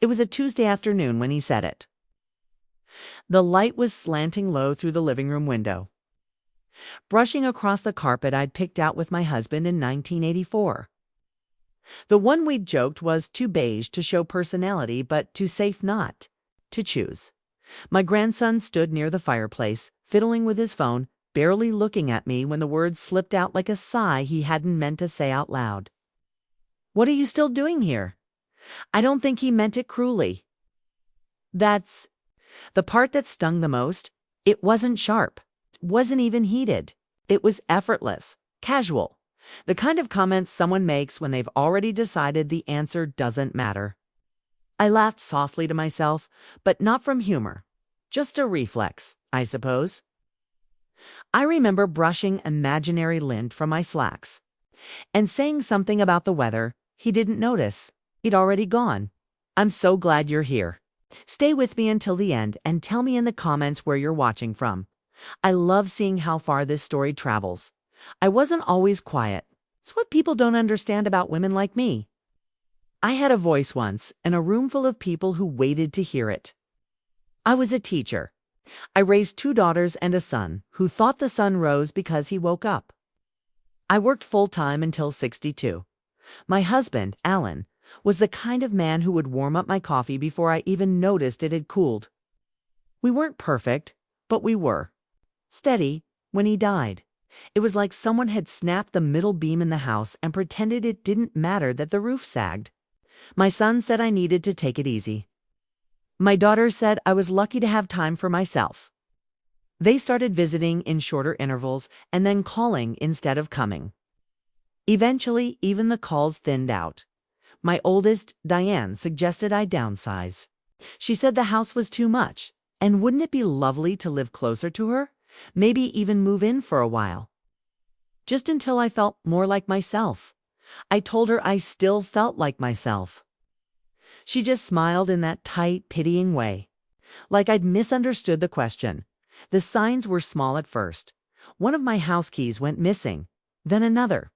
It was a Tuesday afternoon when he said it. The light was slanting low through the living room window. Brushing across the carpet I'd picked out with my husband in 1984. The one we'd joked was too beige to show personality, but too safe not to choose. My grandson stood near the fireplace, fiddling with his phone, barely looking at me when the words slipped out like a sigh he hadn't meant to say out loud. "What are you still doing here?" I don't think he meant it cruelly. That's the part that stung the most. It wasn't sharp, wasn't even heated. It was effortless, casual. The kind of comments someone makes when they've already decided the answer doesn't matter. I laughed softly to myself, but not from humor. Just a reflex, I suppose. I remember brushing imaginary lint from my slacks and saying something about the weather. He didn't notice. He'd already gone. "I'm so glad you're here. Stay with me until the end and tell me in the comments where you're watching from. I love seeing how far this story travels. I wasn't always quiet. It's what people don't understand about women like me." I had a voice once in a room full of people who waited to hear it. I was a teacher. I raised 2 daughters and a son who thought the sun rose because he woke up. I worked full-time until 62. My husband, Alan, was the kind of man who would warm up my coffee before I even noticed it had cooled. We weren't perfect, but we were. Steady when he died. It was like someone had snapped the middle beam in the house and pretended it didn't matter that the roof sagged. My son said I needed to take it easy. My daughter said I was lucky to have time for myself. They started visiting in shorter intervals and then calling instead of coming. Eventually, even the calls thinned out. My oldest, Diane, suggested I downsize. She said the house was too much, and wouldn't it be lovely to live closer to her? Maybe even move in for a while. Just until I felt more like myself. I told her I still felt like myself. She just smiled in that tight, pitying way, like I'd misunderstood the question. The signs were small at first. One of my house keys went missing, then another.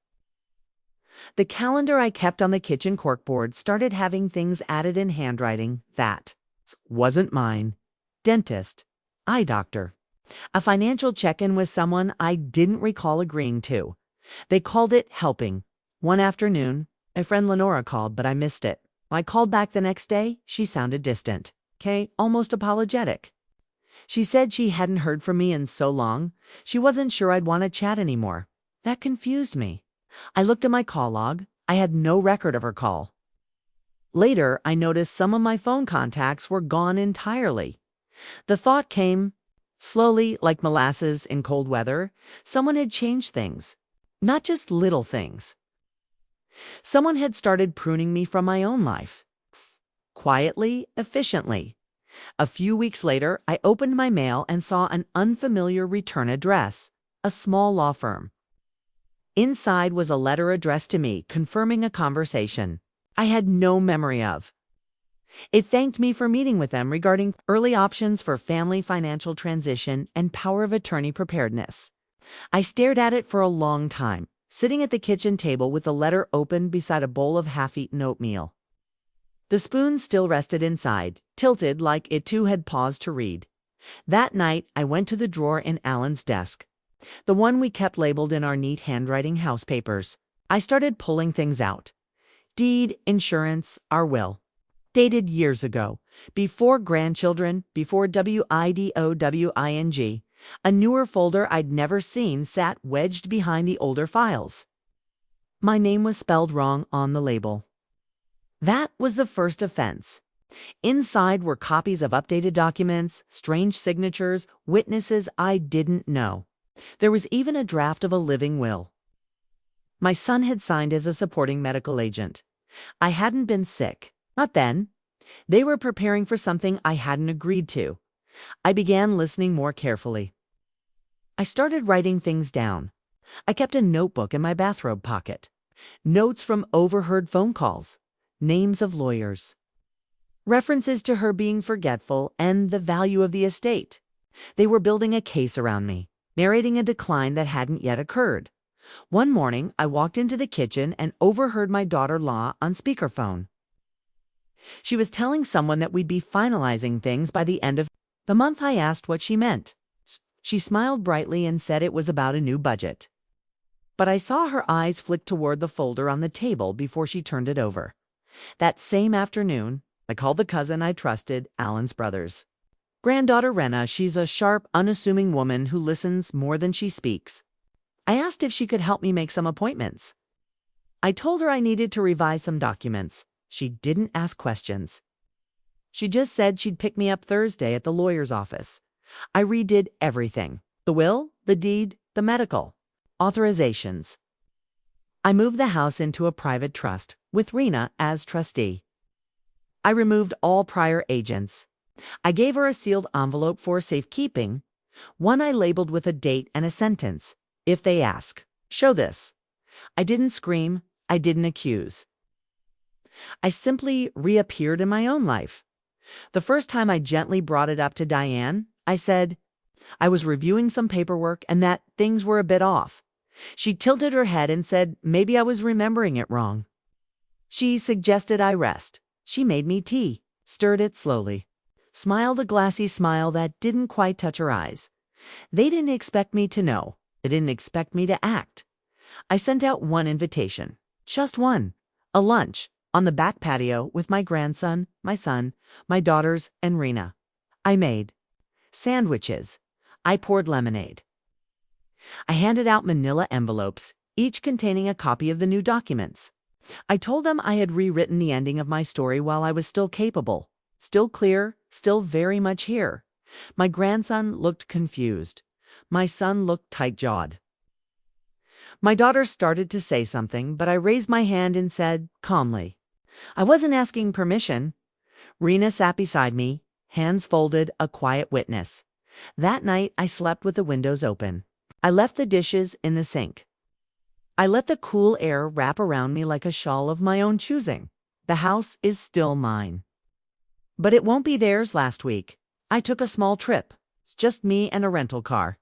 The calendar I kept on the kitchen corkboard started having things added in handwriting that wasn't mine. Dentist, eye doctor. A financial check-in with someone I didn't recall agreeing to. They called it helping. One afternoon, a friend Lenora called, but I missed it. I called back the next day. She sounded distant, almost apologetic. She said she hadn't heard from me in so long. She wasn't sure I'd want to chat anymore. That confused me. I looked at my call log. I had no record of her call. Later, I noticed some of my phone contacts were gone entirely. The thought came slowly, like molasses in cold weather. Someone had changed things, not just little things. Someone had started pruning me from my own life. Quietly, efficiently. A few weeks later, I opened my mail and saw an unfamiliar return address, a small law firm. Inside was a letter addressed to me, confirming a conversation I had no memory of. It thanked me for meeting with them regarding early options for family financial transition and power of attorney preparedness. I stared at it for a long time, sitting at the kitchen table with the letter open beside a bowl of half-eaten oatmeal. The spoon still rested inside, tilted like it too had paused to read. That night, I went to the drawer in Alan's desk, the one we kept labeled in our neat handwriting house papers. I started pulling things out. Deed, insurance, our will. Dated years ago, before grandchildren, before WIDOWING. A newer folder I'd never seen sat wedged behind the older files. My name was spelled wrong on the label. That was the first offense. Inside were copies of updated documents, strange signatures, witnesses I didn't know. There was even a draft of a living will. My son had signed as a supporting medical agent. I hadn't been sick. Not then. They were preparing for something I hadn't agreed to. I began listening more carefully. I started writing things down. I kept a notebook in my bathrobe pocket. Notes from overheard phone calls. Names of lawyers. References to her being forgetful and the value of the estate. They were building a case around me, narrating a decline that hadn't yet occurred. One morning, I walked into the kitchen and overheard my daughter-in-law on speakerphone. She was telling someone that we'd be finalizing things by the end of the month. I asked what she meant. She smiled brightly and said it was about a new budget. But I saw her eyes flick toward the folder on the table before she turned it over. That same afternoon, I called the cousin I trusted, Alan's brothers. Granddaughter Rena, she's a sharp, unassuming woman who listens more than she speaks. I asked if she could help me make some appointments. I told her I needed to revise some documents. She didn't ask questions. She just said she'd pick me up Thursday at the lawyer's office. I redid everything. The will, the deed, the medical, authorizations. I moved the house into a private trust, with Rena as trustee. I removed all prior agents. I gave her a sealed envelope for safekeeping, one I labeled with a date and a sentence. If they ask, show this. I didn't scream. I didn't accuse. I simply reappeared in my own life. The first time I gently brought it up to Diane, I said I was reviewing some paperwork and that things were a bit off. She tilted her head and said maybe I was remembering it wrong. She suggested I rest. She made me tea, stirred it slowly, smiled a glassy smile that didn't quite touch her eyes. They didn't expect me to know. They didn't expect me to act. I sent out one invitation, just one, a lunch on the back patio with my grandson, my son, my daughters, and Rena. I made sandwiches. I poured lemonade. I handed out manila envelopes, each containing a copy of the new documents. I told them I had rewritten the ending of my story while I was still capable, still clear, still very much here. My grandson looked confused. My son looked tight-jawed. My daughter started to say something, but I raised my hand and said, calmly, I wasn't asking permission. Rena sat beside me, hands folded, a quiet witness. That night, I slept with the windows open. I left the dishes in the sink. I let the cool air wrap around me like a shawl of my own choosing. The house is still mine. But it won't be theirs. Last week, I took a small trip. It's just me and a rental car.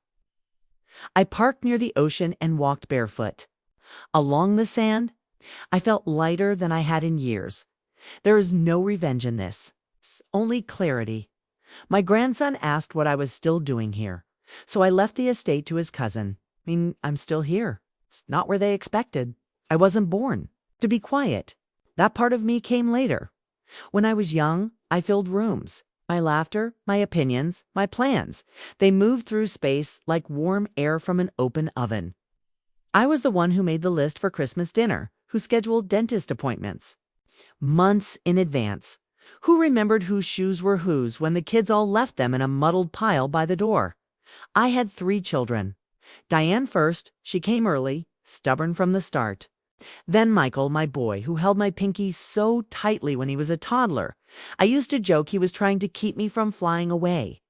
I parked near the ocean and walked barefoot. Along the sand, I felt lighter than I had in years. There is no revenge in this. It's only clarity. My grandson asked what I was still doing here, so I left the estate to his cousin. I'm still here. It's not where they expected. I wasn't born to be quiet. That part of me came later. When I was young, I filled rooms. My laughter, my opinions, my plans. They moved through space like warm air from an open oven. I was the one who made the list for Christmas dinner, who scheduled dentist appointments months in advance, who remembered whose shoes were whose when the kids all left them in a muddled pile by the door. I had 3 children. Diane first, she came early, stubborn from the start. Then Michael, my boy, who held my pinky so tightly when he was a toddler. I used to joke he was trying to keep me from flying away.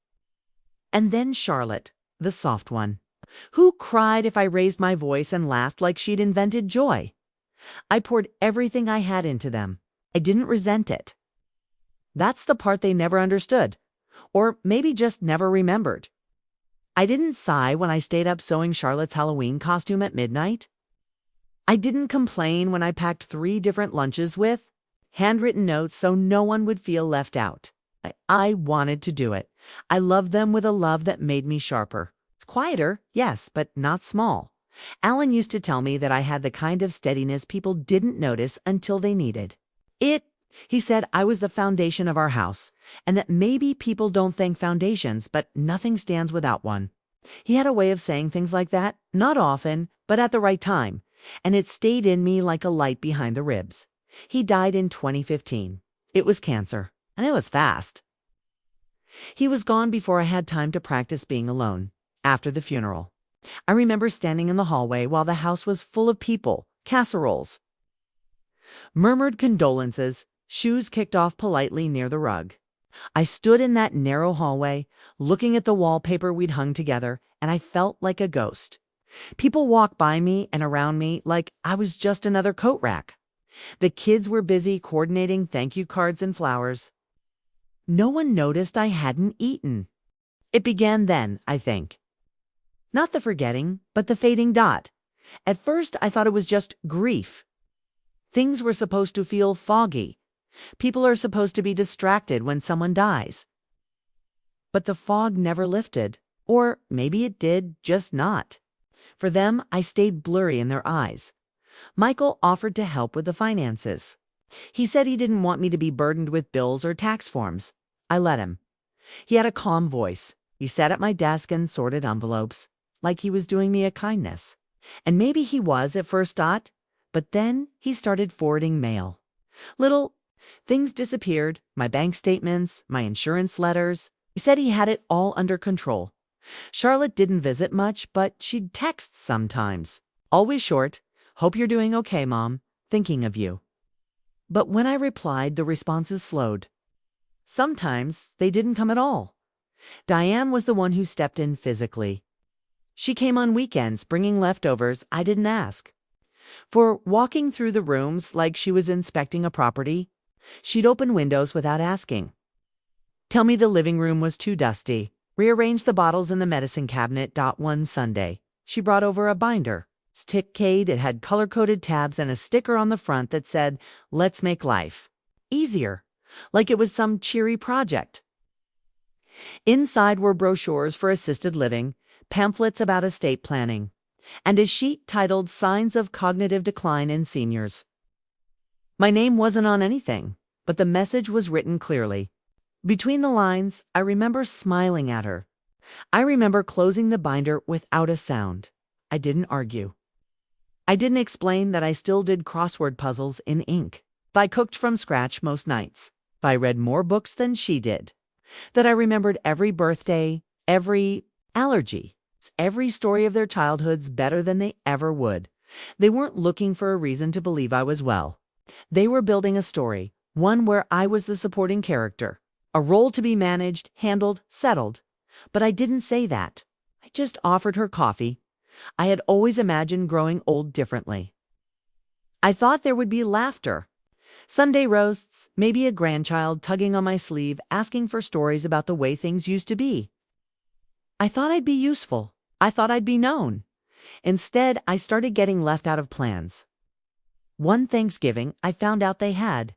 And then Charlotte, the soft one, who cried if I raised my voice and laughed like she'd invented joy. I poured everything I had into them. I didn't resent it. That's the part they never understood, or maybe just never remembered. I didn't sigh when I stayed up sewing Charlotte's Halloween costume at midnight. I didn't complain when I packed 3 different lunches with handwritten notes so no one would feel left out. I wanted to do it. I loved them with a love that made me sharper. It's quieter, yes, but not small. Alan used to tell me that I had the kind of steadiness people didn't notice until they needed it. He said I was the foundation of our house, and that maybe people don't thank foundations, but nothing stands without one. He had a way of saying things like that, not often, but at the right time, and it stayed in me like a light behind the ribs. He died in 2015. It was cancer, and it was fast. He was gone before I had time to practice being alone. After the funeral, I remember standing in the hallway while the house was full of people, casseroles, murmured condolences, shoes kicked off politely near the rug. I stood in that narrow hallway, looking at the wallpaper we'd hung together, and I felt like a ghost. People walked by me and around me like I was just another coat rack. The kids were busy coordinating thank you cards and flowers. No one noticed I hadn't eaten. It began then, I think. Not the forgetting, but the fading dot. At first, I thought it was just grief. Things were supposed to feel foggy. People are supposed to be distracted when someone dies. But the fog never lifted. Or maybe it did, just not. For them, I stayed blurry in their eyes. Michael offered to help with the finances. He said he didn't want me to be burdened with bills or tax forms. I let him. He had a calm voice. He sat at my desk and sorted envelopes, like he was doing me a kindness. And maybe he was at first thought, but then he started forwarding mail. Little things disappeared, my bank statements, my insurance letters. He said he had it all under control. Charlotte didn't visit much, but she'd text sometimes. Always short, "Hope you're doing okay, Mom. Thinking of you." But when I replied, the responses slowed. Sometimes they didn't come at all. Diane was the one who stepped in physically. She came on weekends, bringing leftovers I didn't ask. For walking through the rooms like she was inspecting a property, she'd open windows without asking. Tell me the living room was too dusty. Rearrange the bottles in the medicine cabinet. One Sunday, she brought over a binder. Stick-cade, it had color-coded tabs and a sticker on the front that said, "Let's make life easier," like it was some cheery project. Inside were brochures for assisted living, pamphlets about estate planning, and a sheet titled "Signs of Cognitive Decline in Seniors." My name wasn't on anything, but the message was written clearly. Between the lines, I remember smiling at her. I remember closing the binder without a sound. I didn't argue. I didn't explain that I still did crossword puzzles in ink. I cooked from scratch most nights. I read more books than she did. That I remembered every birthday, every allergy, every story of their childhoods better than they ever would. They weren't looking for a reason to believe I was well. They were building a story, one where I was the supporting character. A role to be managed, handled, settled. But I didn't say that. I just offered her coffee. I had always imagined growing old differently. I thought there would be laughter. Sunday roasts, maybe a grandchild tugging on my sleeve, asking for stories about the way things used to be. I thought I'd be useful. I thought I'd be known. Instead, I started getting left out of plans. One Thanksgiving, I found out they had.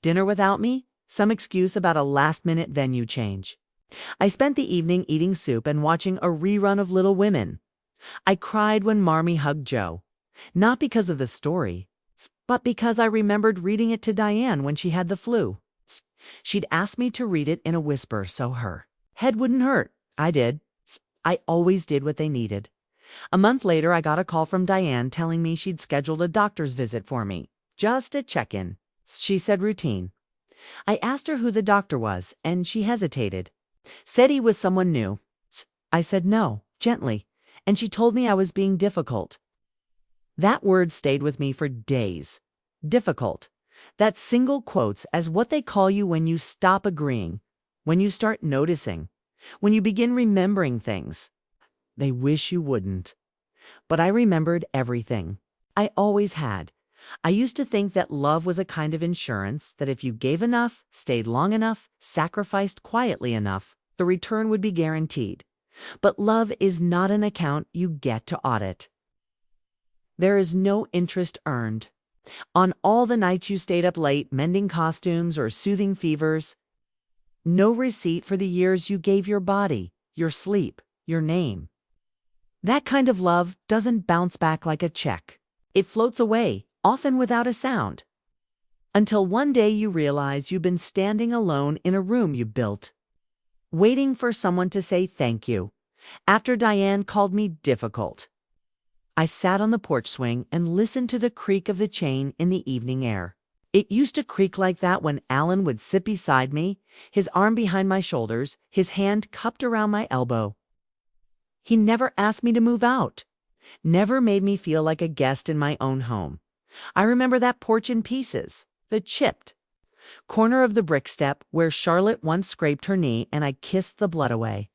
Dinner without me? Some excuse about a last-minute venue change. I spent the evening eating soup and watching a rerun of Little Women. I cried when Marmee hugged Joe. Not because of the story, but because I remembered reading it to Diane when she had the flu. She'd asked me to read it in a whisper so her head wouldn't hurt. I did. I always did what they needed. A month later, I got a call from Diane telling me she'd scheduled a doctor's visit for me. Just a check-in. She said routine. I asked her who the doctor was, and she hesitated. Said he was someone new. I said no, gently, and she told me I was being difficult. That word stayed with me for days. Difficult. That single quotes as what they call you when you stop agreeing, when you start noticing, when you begin remembering things. They wish you wouldn't. But I remembered everything. I always had. I used to think that love was a kind of insurance, that if you gave enough, stayed long enough, sacrificed quietly enough, the return would be guaranteed. But love is not an account you get to audit. There is no interest earned. On all the nights you stayed up late mending costumes or soothing fevers, no receipt for the years you gave your body, your sleep, your name. That kind of love doesn't bounce back like a check. It floats away, often without a sound. Until one day you realize you've been standing alone in a room you built, waiting for someone to say thank you, after Diane called me difficult. I sat on the porch swing and listened to the creak of the chain in the evening air. It used to creak like that when Alan would sit beside me, his arm behind my shoulders, his hand cupped around my elbow. He never asked me to move out, never made me feel like a guest in my own home. I remember that porch in pieces, the chipped corner of the brick step where Charlotte once scraped her knee and I kissed the blood away.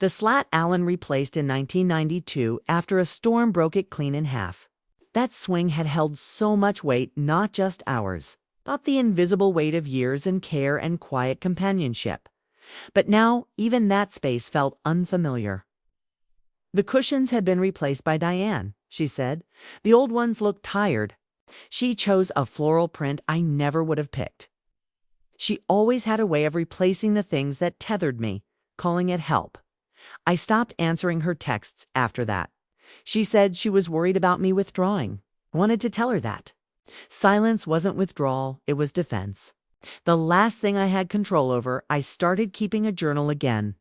The slat Alan replaced in 1992 after a storm broke it clean in half. That swing had held so much weight, not just ours, but the invisible weight of years and care and quiet companionship. But now even that space felt unfamiliar. The cushions had been replaced by Diane, she said. The old ones looked tired. She chose a floral print I never would have picked. She always had a way of replacing the things that tethered me, calling it help. I stopped answering her texts after that. She said she was worried about me withdrawing. I wanted to tell her that. Silence wasn't withdrawal, it was defense. The last thing I had control over, I started keeping a journal again.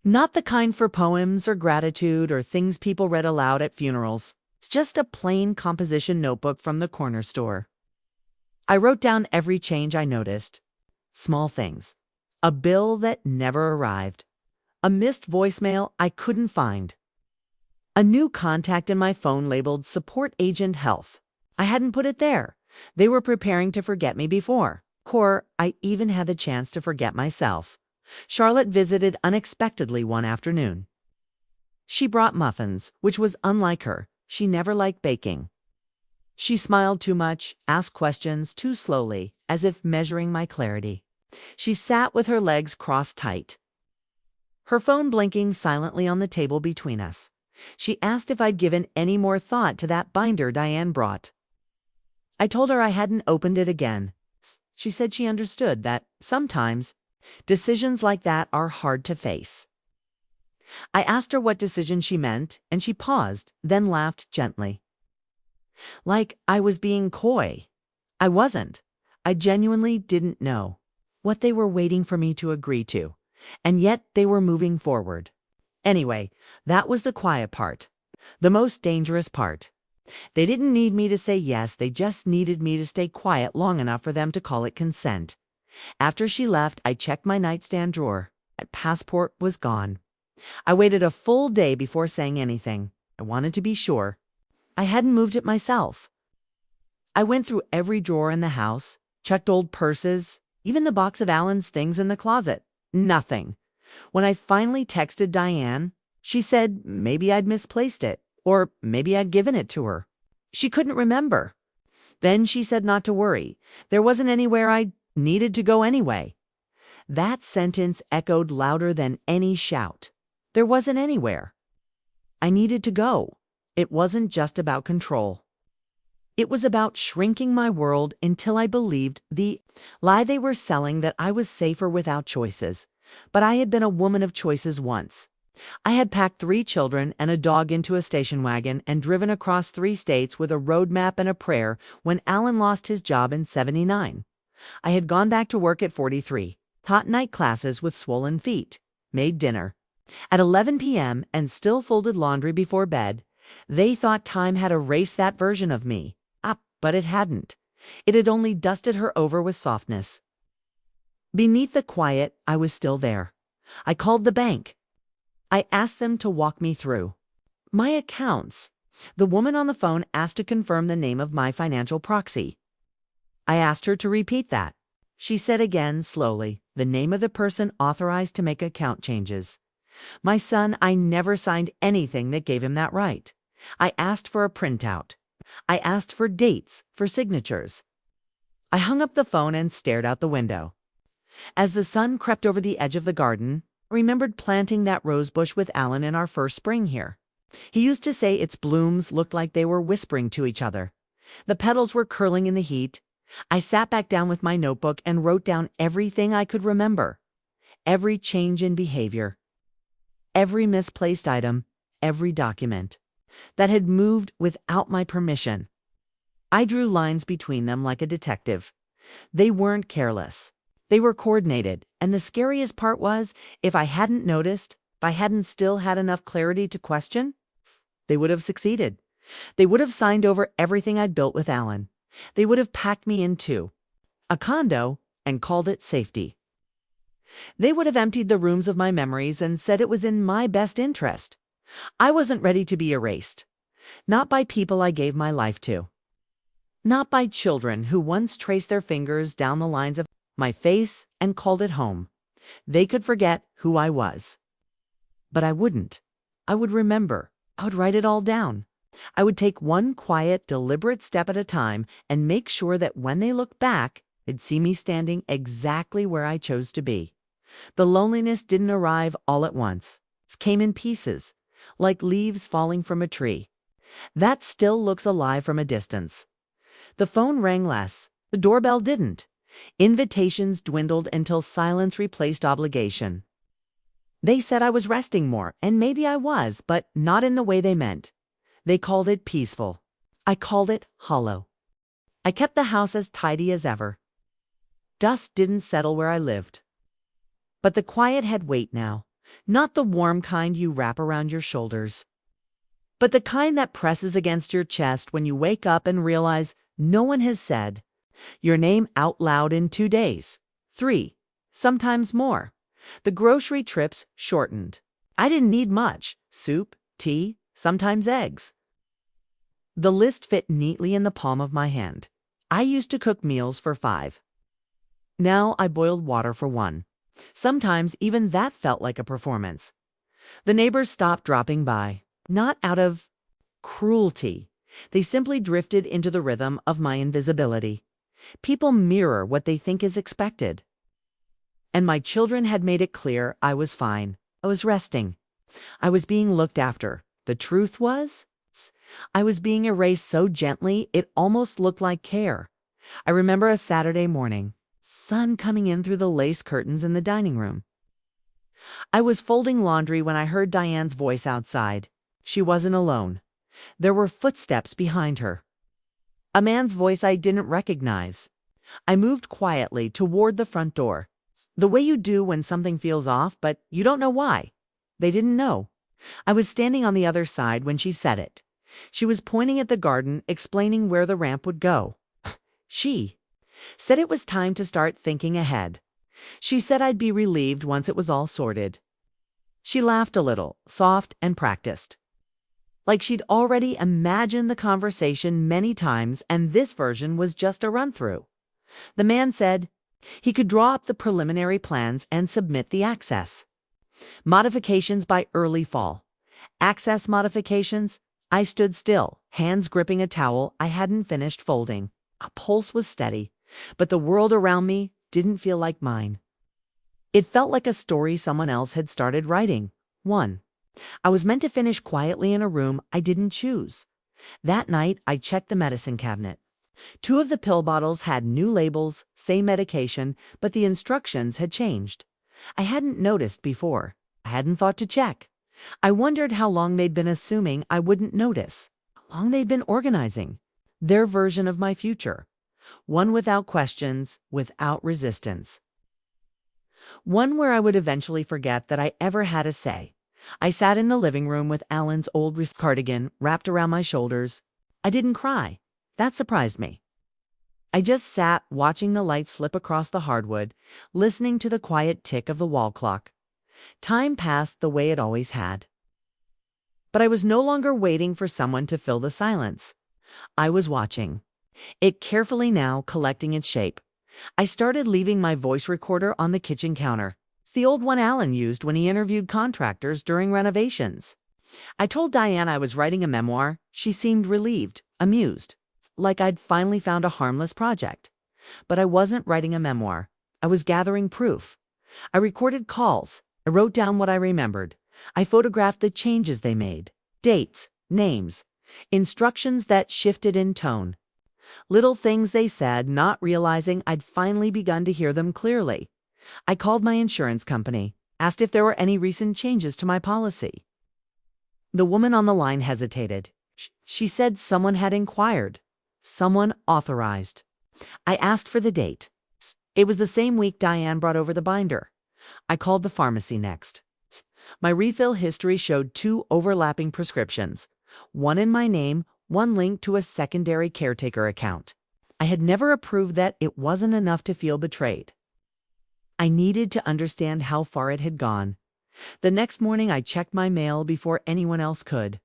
Not the kind for poems or gratitude or things people read aloud at funerals. It's just a plain composition notebook from the corner store. I wrote down every change I noticed. Small things. A bill that never arrived. A missed voicemail I couldn't find. A new contact in my phone labeled Support Agent Health. I hadn't put it there. They were preparing to forget me before. I even had the chance to forget myself. Charlotte visited unexpectedly one afternoon. She brought muffins, which was unlike her. She never liked baking. She smiled too much, asked questions too slowly, as if measuring my clarity. She sat with her legs crossed tight, her phone blinking silently on the table between us. She asked if I'd given any more thought to that binder Diane brought. I told her I hadn't opened it again. She said she understood that sometimes decisions like that are hard to face. I asked her what decision she meant, and she paused, then laughed gently. Like I was being coy. I wasn't. I genuinely didn't know what they were waiting for me to agree to, and yet they were moving forward. Anyway, that was the quiet part, the most dangerous part. They didn't need me to say yes, they just needed me to stay quiet long enough for them to call it consent. After she left, I checked my nightstand drawer. My passport was gone. I waited a full day before saying anything. I wanted to be sure. I hadn't moved it myself. I went through every drawer in the house, checked old purses, even the box of Alan's things in the closet. Nothing. When I finally texted Diane, she said maybe I'd misplaced it, or maybe I'd given it to her. She couldn't remember. Then she said not to worry. There wasn't anywhere I needed to go anyway. That sentence echoed louder than any shout. There wasn't anywhere. I needed to go. It wasn't just about control. It was about shrinking my world until I believed the lie they were selling that I was safer without choices. But I had been a woman of choices once. I had packed 3 children and a dog into a station wagon and driven across 3 states with a road map and a prayer when Alan lost his job in '79. I had gone back to work at 43, taught night classes with swollen feet, made dinner. At 11 p.m. and still folded laundry before bed. They thought time had erased that version of me. But it hadn't. It had only dusted her over with softness. Beneath the quiet, I was still there. I called the bank. I asked them to walk me through my accounts. The woman on the phone asked to confirm the name of my financial proxy. I asked her to repeat that. She said again, slowly, the name of the person authorized to make account changes. My son, I never signed anything that gave him that right. I asked for a printout. I asked for dates, for signatures. I hung up the phone and stared out the window. As the sun crept over the edge of the garden, I remembered planting that rose bush with Alan in our first spring here. He used to say its blooms looked like they were whispering to each other. The petals were curling in the heat. I sat back down with my notebook and wrote down everything I could remember. Every change in behavior. Every misplaced item. Every document that had moved without my permission. I drew lines between them like a detective. They weren't careless. They were coordinated, and the scariest part was, if I hadn't noticed, if I hadn't still had enough clarity to question, they would have succeeded. They would have signed over everything I'd built with Alan. They would have packed me into a condo and called it safety. They would have emptied the rooms of my memories and said it was in my best interest. I wasn't ready to be erased. Not by people I gave my life to. Not by children who once traced their fingers down the lines of my face and called it home. They could forget who I was. But I wouldn't. I would remember. I would write it all down. I would take one quiet, deliberate step at a time and make sure that when they looked back, they'd see me standing exactly where I chose to be. The loneliness didn't arrive all at once. It came in pieces, like leaves falling from a tree. That still looks alive from a distance. The phone rang less. The doorbell didn't. Invitations dwindled until silence replaced obligation. They said I was resting more, and maybe I was, but not in the way they meant. They called it peaceful. I called it hollow. I kept the house as tidy as ever. Dust didn't settle where I lived. But the quiet had weight now. Not the warm kind you wrap around your shoulders, but the kind that presses against your chest when you wake up and realize no one has said your name out loud in 2 days, 3, sometimes more. The grocery trips shortened. I didn't need much: soup, tea, sometimes eggs. The list fit neatly in the palm of my hand. I used to cook meals for 5. Now I boiled water for 1. Sometimes even that felt like a performance. The neighbors stopped dropping by, not out of cruelty. They simply drifted into the rhythm of my invisibility. People mirror what they think is expected. And my children had made it clear I was fine. I was resting. I was being looked after. The truth was, I was being erased so gently it almost looked like care. I remember a Saturday morning, sun coming in through the lace curtains in the dining room. I was folding laundry when I heard Diane's voice outside. She wasn't alone. There were footsteps behind her. A man's voice I didn't recognize. I moved quietly toward the front door, the way you do when something feels off, but you don't know why. They didn't know. I was standing on the other side when she said it. She was pointing at the garden, explaining where the ramp would go. She said it was time to start thinking ahead. She said I'd be relieved once it was all sorted. She laughed a little, soft and practiced, like she'd already imagined the conversation many times and this version was just a run-through. The man said he could draw up the preliminary plans and submit the access. Modifications by early fall. Access modifications. I stood still, hands gripping a towel I hadn't finished folding. A pulse was steady, but the world around me didn't feel like mine. It felt like a story someone else had started writing. 1. I was meant to finish quietly in a room I didn't choose. That night, I checked the medicine cabinet. 2 of the pill bottles had new labels, same medication, but the instructions had changed. I hadn't noticed before. I hadn't thought to check. I wondered how long they'd been assuming I wouldn't notice. How long they'd been organizing their version of my future. One without questions, without resistance. One where I would eventually forget that I ever had a say. I sat in the living room with Alan's old cardigan wrapped around my shoulders. I didn't cry. That surprised me. I just sat watching the light slip across the hardwood, listening to the quiet tick of the wall clock. Time passed the way it always had. But I was no longer waiting for someone to fill the silence. I was watching it carefully now, collecting its shape. I started leaving my voice recorder on the kitchen counter. It's the old one Alan used when he interviewed contractors during renovations. I told Diane I was writing a memoir. She seemed relieved, amused, like I'd finally found a harmless project. But I wasn't writing a memoir. I was gathering proof. I recorded calls. I wrote down what I remembered. I photographed the changes they made. Dates, names, instructions that shifted in tone. Little things they said, not realizing I'd finally begun to hear them clearly. I called my insurance company, asked if there were any recent changes to my policy. The woman on the line hesitated. She said someone had inquired. Someone authorized. I asked for the date. It was the same week Diane brought over the binder. I called the pharmacy next. My refill history showed 2 overlapping prescriptions, one in my name, one linked to a secondary caretaker account. I had never approved that. It wasn't enough to feel betrayed. I needed to understand how far it had gone. The next morning I checked my mail before anyone else could.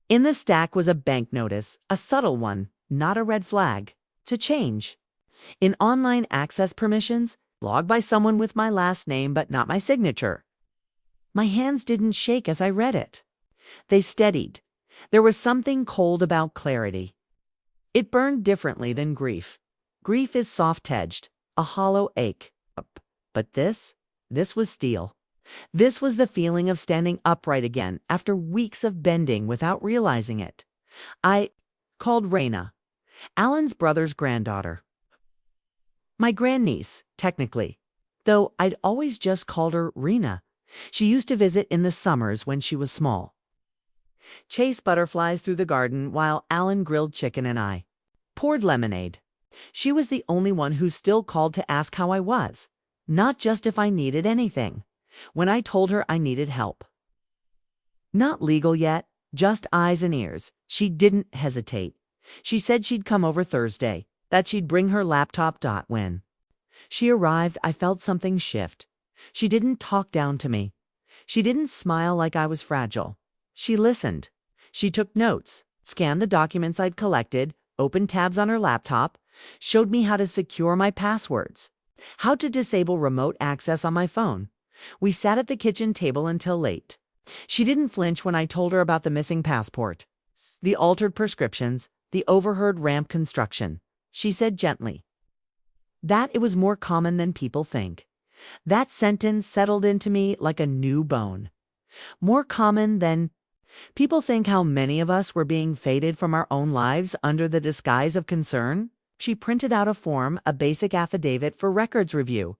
In the stack was a bank notice, a subtle one, not a red flag. To change. In online access permissions, logged by someone with my last name but not my signature. My hands didn't shake as I read it. They steadied. There was something cold about clarity. It burned differently than grief. Grief is soft-edged, a hollow ache. But this was steel. This was the feeling of standing upright again after weeks of bending without realizing it. I called Raina. Alan's brother's granddaughter. My grandniece, technically, though I'd always just called her Rena. She used to visit in the summers when she was small. Chase butterflies through the garden while Alan grilled chicken and I poured lemonade. She was the only one who still called to ask how I was, not just if I needed anything, when I told her I needed help. Not legal yet, just eyes and ears. She didn't hesitate. She said she'd come over Thursday, that she'd bring her laptop. When she arrived, I felt something shift. She didn't talk down to me. She didn't smile like I was fragile. She listened. She took notes, scanned the documents I'd collected, opened tabs on her laptop, showed me how to secure my passwords, how to disable remote access on my phone. We sat at the kitchen table until late. She didn't flinch when I told her about the missing passport, the altered prescriptions, the overheard ramp construction. She said gently that it was more common than people think. That sentence settled into me like a new bone. More common than people think. How many of us were being faded from our own lives under the disguise of concern? She printed out a form, a basic affidavit for records review.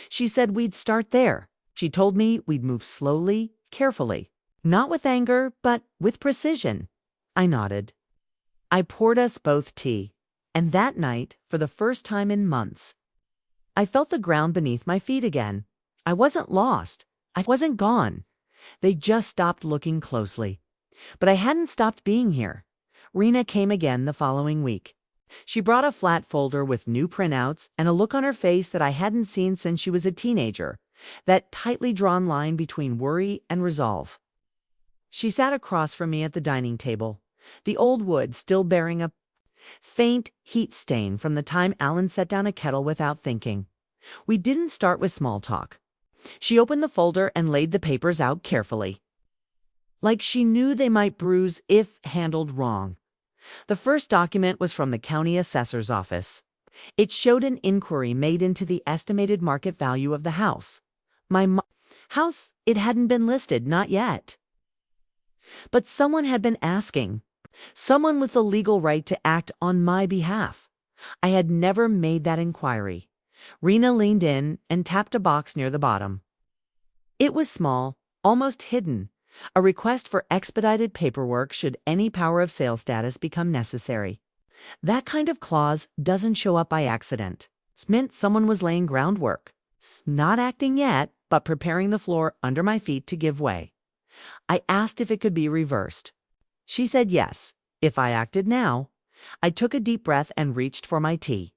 She said we'd start there. She told me we'd move slowly, carefully, not with anger, but with precision. I nodded. I poured us both tea, and that night, for the first time in months, I felt the ground beneath my feet again. I wasn't lost. I wasn't gone. They just stopped looking closely. But I hadn't stopped being here. Rena came again the following week. She brought a flat folder with new printouts and a look on her face that I hadn't seen since she was a teenager, that tightly drawn line between worry and resolve. She sat across from me at the dining table, the old wood still bearing a faint heat stain from the time Alan set down a kettle without thinking. We didn't start with small talk. She opened the folder and laid the papers out carefully, like she knew they might bruise if handled wrong. The first document was from the county assessor's office. It showed an inquiry made into the estimated market value of the house. My house, it hadn't been listed, not yet. But someone had been asking. Someone with the legal right to act on my behalf. I had never made that inquiry. Rena leaned in and tapped a box near the bottom. It was small, almost hidden. A request for expedited paperwork should any power of sale status become necessary. That kind of clause doesn't show up by accident. It meant someone was laying groundwork. Not acting yet, but preparing the floor under my feet to give way. I asked if it could be reversed. She said yes, if I acted now. I took a deep breath and reached for my tea.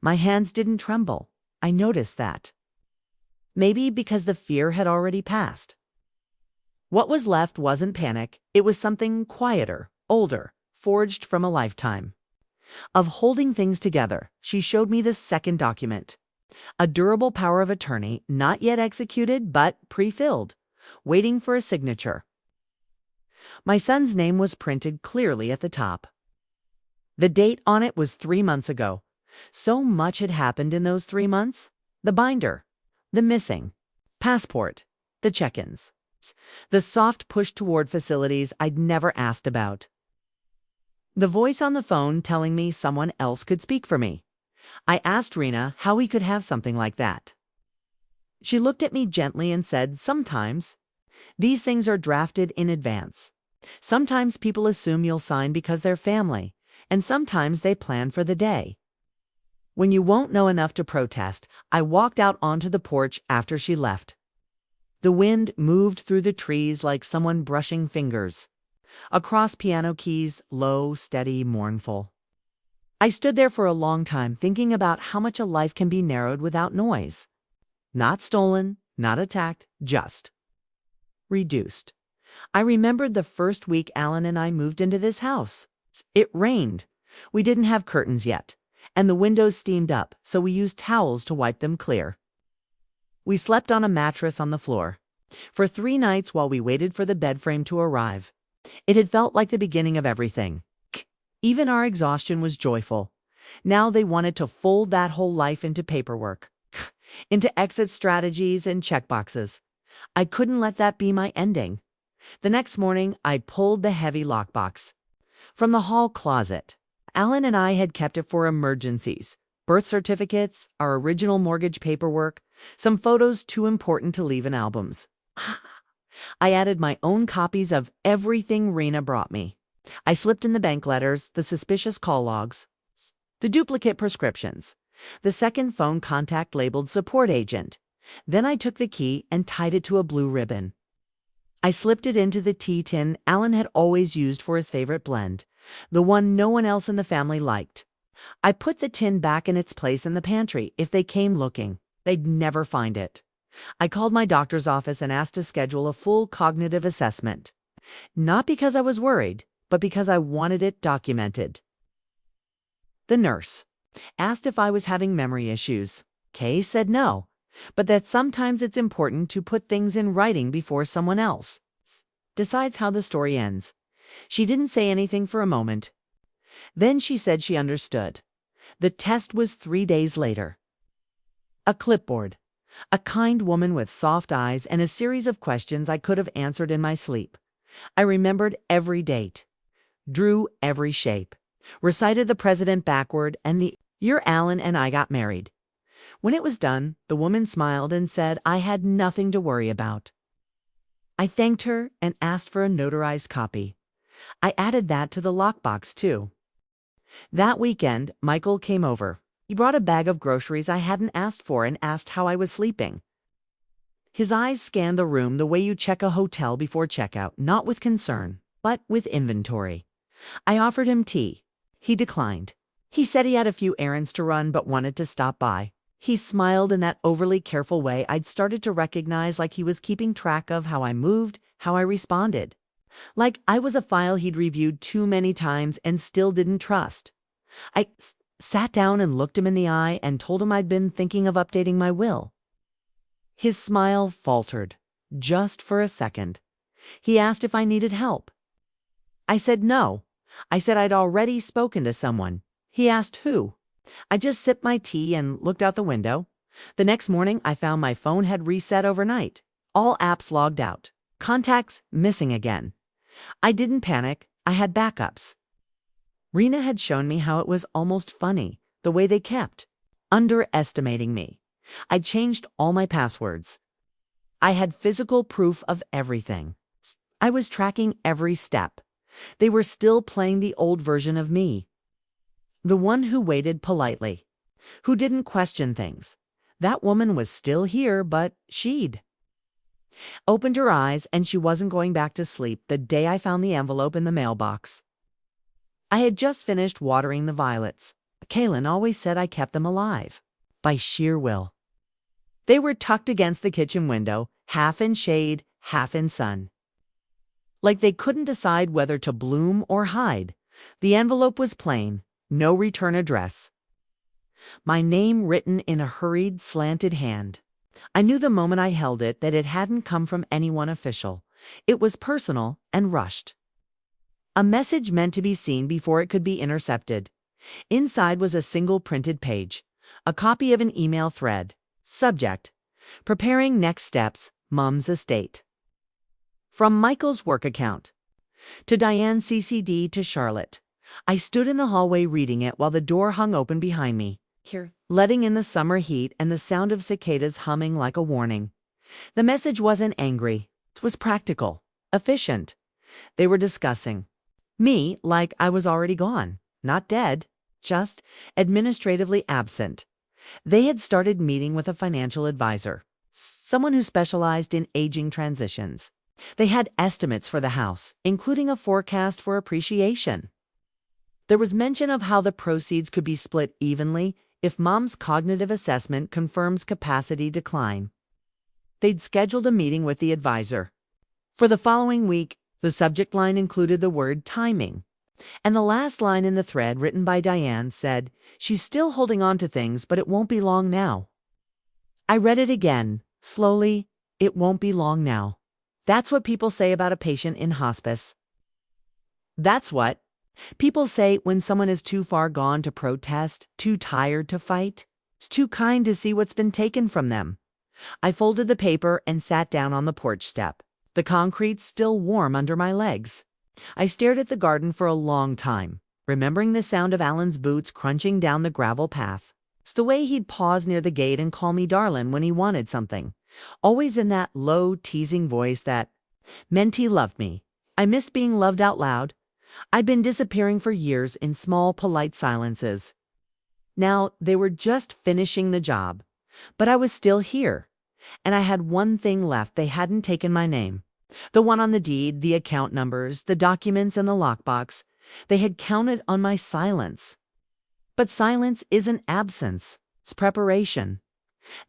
My hands didn't tremble. I noticed that. Maybe because the fear had already passed. What was left wasn't panic. It was something quieter, older, forged from a lifetime of holding things together. She showed me the second document. A durable power of attorney, not yet executed, but pre-filled, waiting for a signature. My son's name was printed clearly at the top. The date on it was 3 months ago. So much had happened in those 3 months. The binder, the missing passport, the check-ins, the soft push toward facilities I'd never asked about. The voice on the phone telling me someone else could speak for me. I asked Rena how we could have something like that. She looked at me gently and said, sometimes these things are drafted in advance. Sometimes people assume you'll sign because they're family, and sometimes they plan for the day when you won't know enough to protest. I walked out onto the porch after she left. The wind moved through the trees like someone brushing fingers across piano keys, low, steady, mournful. I stood there for a long time thinking about how much a life can be narrowed without noise. Not stolen, not attacked, just reduced. I remembered the first week Alan and I moved into this house. It rained. We didn't have curtains yet, and the windows steamed up, so we used towels to wipe them clear. We slept on a mattress on the floor for 3 nights while we waited for the bed frame to arrive. It had felt like the beginning of everything. Even our exhaustion was joyful. Now they wanted to fold that whole life into paperwork, into exit strategies and checkboxes. I couldn't let that be my ending. The next morning, I pulled the heavy lockbox from the hall closet. Alan and I had kept it for emergencies. Birth certificates, our original mortgage paperwork, some photos too important to leave in albums. I added my own copies of everything Rena brought me. I slipped in the bank letters, the suspicious call logs, the duplicate prescriptions, the second phone contact labeled support agent. Then I took the key and tied it to a blue ribbon. I slipped it into the tea tin Alan had always used for his favorite blend, the one no one else in the family liked. I put the tin back in its place in the pantry. If they came looking, they'd never find it. I called my doctor's office and asked to schedule a full cognitive assessment. Not because I was worried, but because I wanted it documented. The nurse asked if I was having memory issues. Kay said no, but that sometimes it's important to put things in writing before someone else decides how the story ends. She didn't say anything for a moment. Then she said she understood. The test was 3 days later. A clipboard, a kind woman with soft eyes, and a series of questions I could have answered in my sleep. I remembered every date, drew every shape, recited the president backward and the year Alan and I got married. When it was done, the woman smiled and said I had nothing to worry about. I thanked her and asked for a notarized copy. I added that to the lockbox, too. That weekend, Michael came over. He brought a bag of groceries I hadn't asked for and asked how I was sleeping. His eyes scanned the room the way you check a hotel before checkout, not with concern, but with inventory. I offered him tea. He declined. He said he had a few errands to run but wanted to stop by. He smiled in that overly careful way I'd started to recognize, like he was keeping track of how I moved, how I responded. Like I was a file he'd reviewed too many times and still didn't trust. I sat down and looked him in the eye and told him I'd been thinking of updating my will. His smile faltered, just for a second. He asked if I needed help. I said no. I said I'd already spoken to someone. He asked who. I just sipped my tea and looked out the window. The next morning, I found my phone had reset overnight. All apps logged out. Contacts missing again. I didn't panic. I had backups. Rena had shown me how it was almost funny, the way they kept underestimating me. I'd changed all my passwords. I had physical proof of everything. I was tracking every step. They were still playing the old version of me. The one who waited politely, who didn't question things. That woman was still here, but she'd opened her eyes, and she wasn't going back to sleep the day I found the envelope in the mailbox. I had just finished watering the violets. Kaylin always said I kept them alive, by sheer will. They were tucked against the kitchen window, half in shade, half in sun. Like they couldn't decide whether to bloom or hide. The envelope was plain, no return address. My name written in a hurried, slanted hand. I knew the moment I held it that it hadn't come from anyone official. It was personal and rushed. A message meant to be seen before it could be intercepted. Inside was a single printed page, a copy of an email thread. Subject: Preparing next steps, Mom's estate. From Michael's work account. To Diane CCD to Charlotte. I stood in the hallway reading it while the door hung open behind me, letting in the summer heat and the sound of cicadas humming like a warning. The message wasn't angry. It was practical, efficient. They were discussing me like I was already gone, not dead, just administratively absent. They had started meeting with a financial advisor, someone who specialized in aging transitions. They had estimates for the house, including a forecast for appreciation. There was mention of how the proceeds could be split evenly if Mom's cognitive assessment confirms capacity decline. They'd scheduled a meeting with the advisor. For the following week, the subject line included the word timing. And the last line in the thread, written by Diane, said, "She's still holding on to things, but it won't be long now." I read it again, slowly. It won't be long now. That's what people say about a patient in hospice. That's what people say when someone is too far gone to protest, too tired to fight, too kind to see what's been taken from them. I folded the paper and sat down on the porch step, the concrete still warm under my legs. I stared at the garden for a long time. remembering the sound of Alan's boots crunching down the gravel path. It's the way he'd pause near the gate and call me darlin' when he wanted something, always in that low, teasing voice that meant he loved me. I missed being loved out loud. I'd been disappearing for years in small, polite silences. Now they were just finishing the job, but I was still here, and I had one thing left. They hadn't taken my name. The one on the deed, the account numbers, the documents in the lockbox. They had counted on my silence. But silence isn't absence, it's preparation.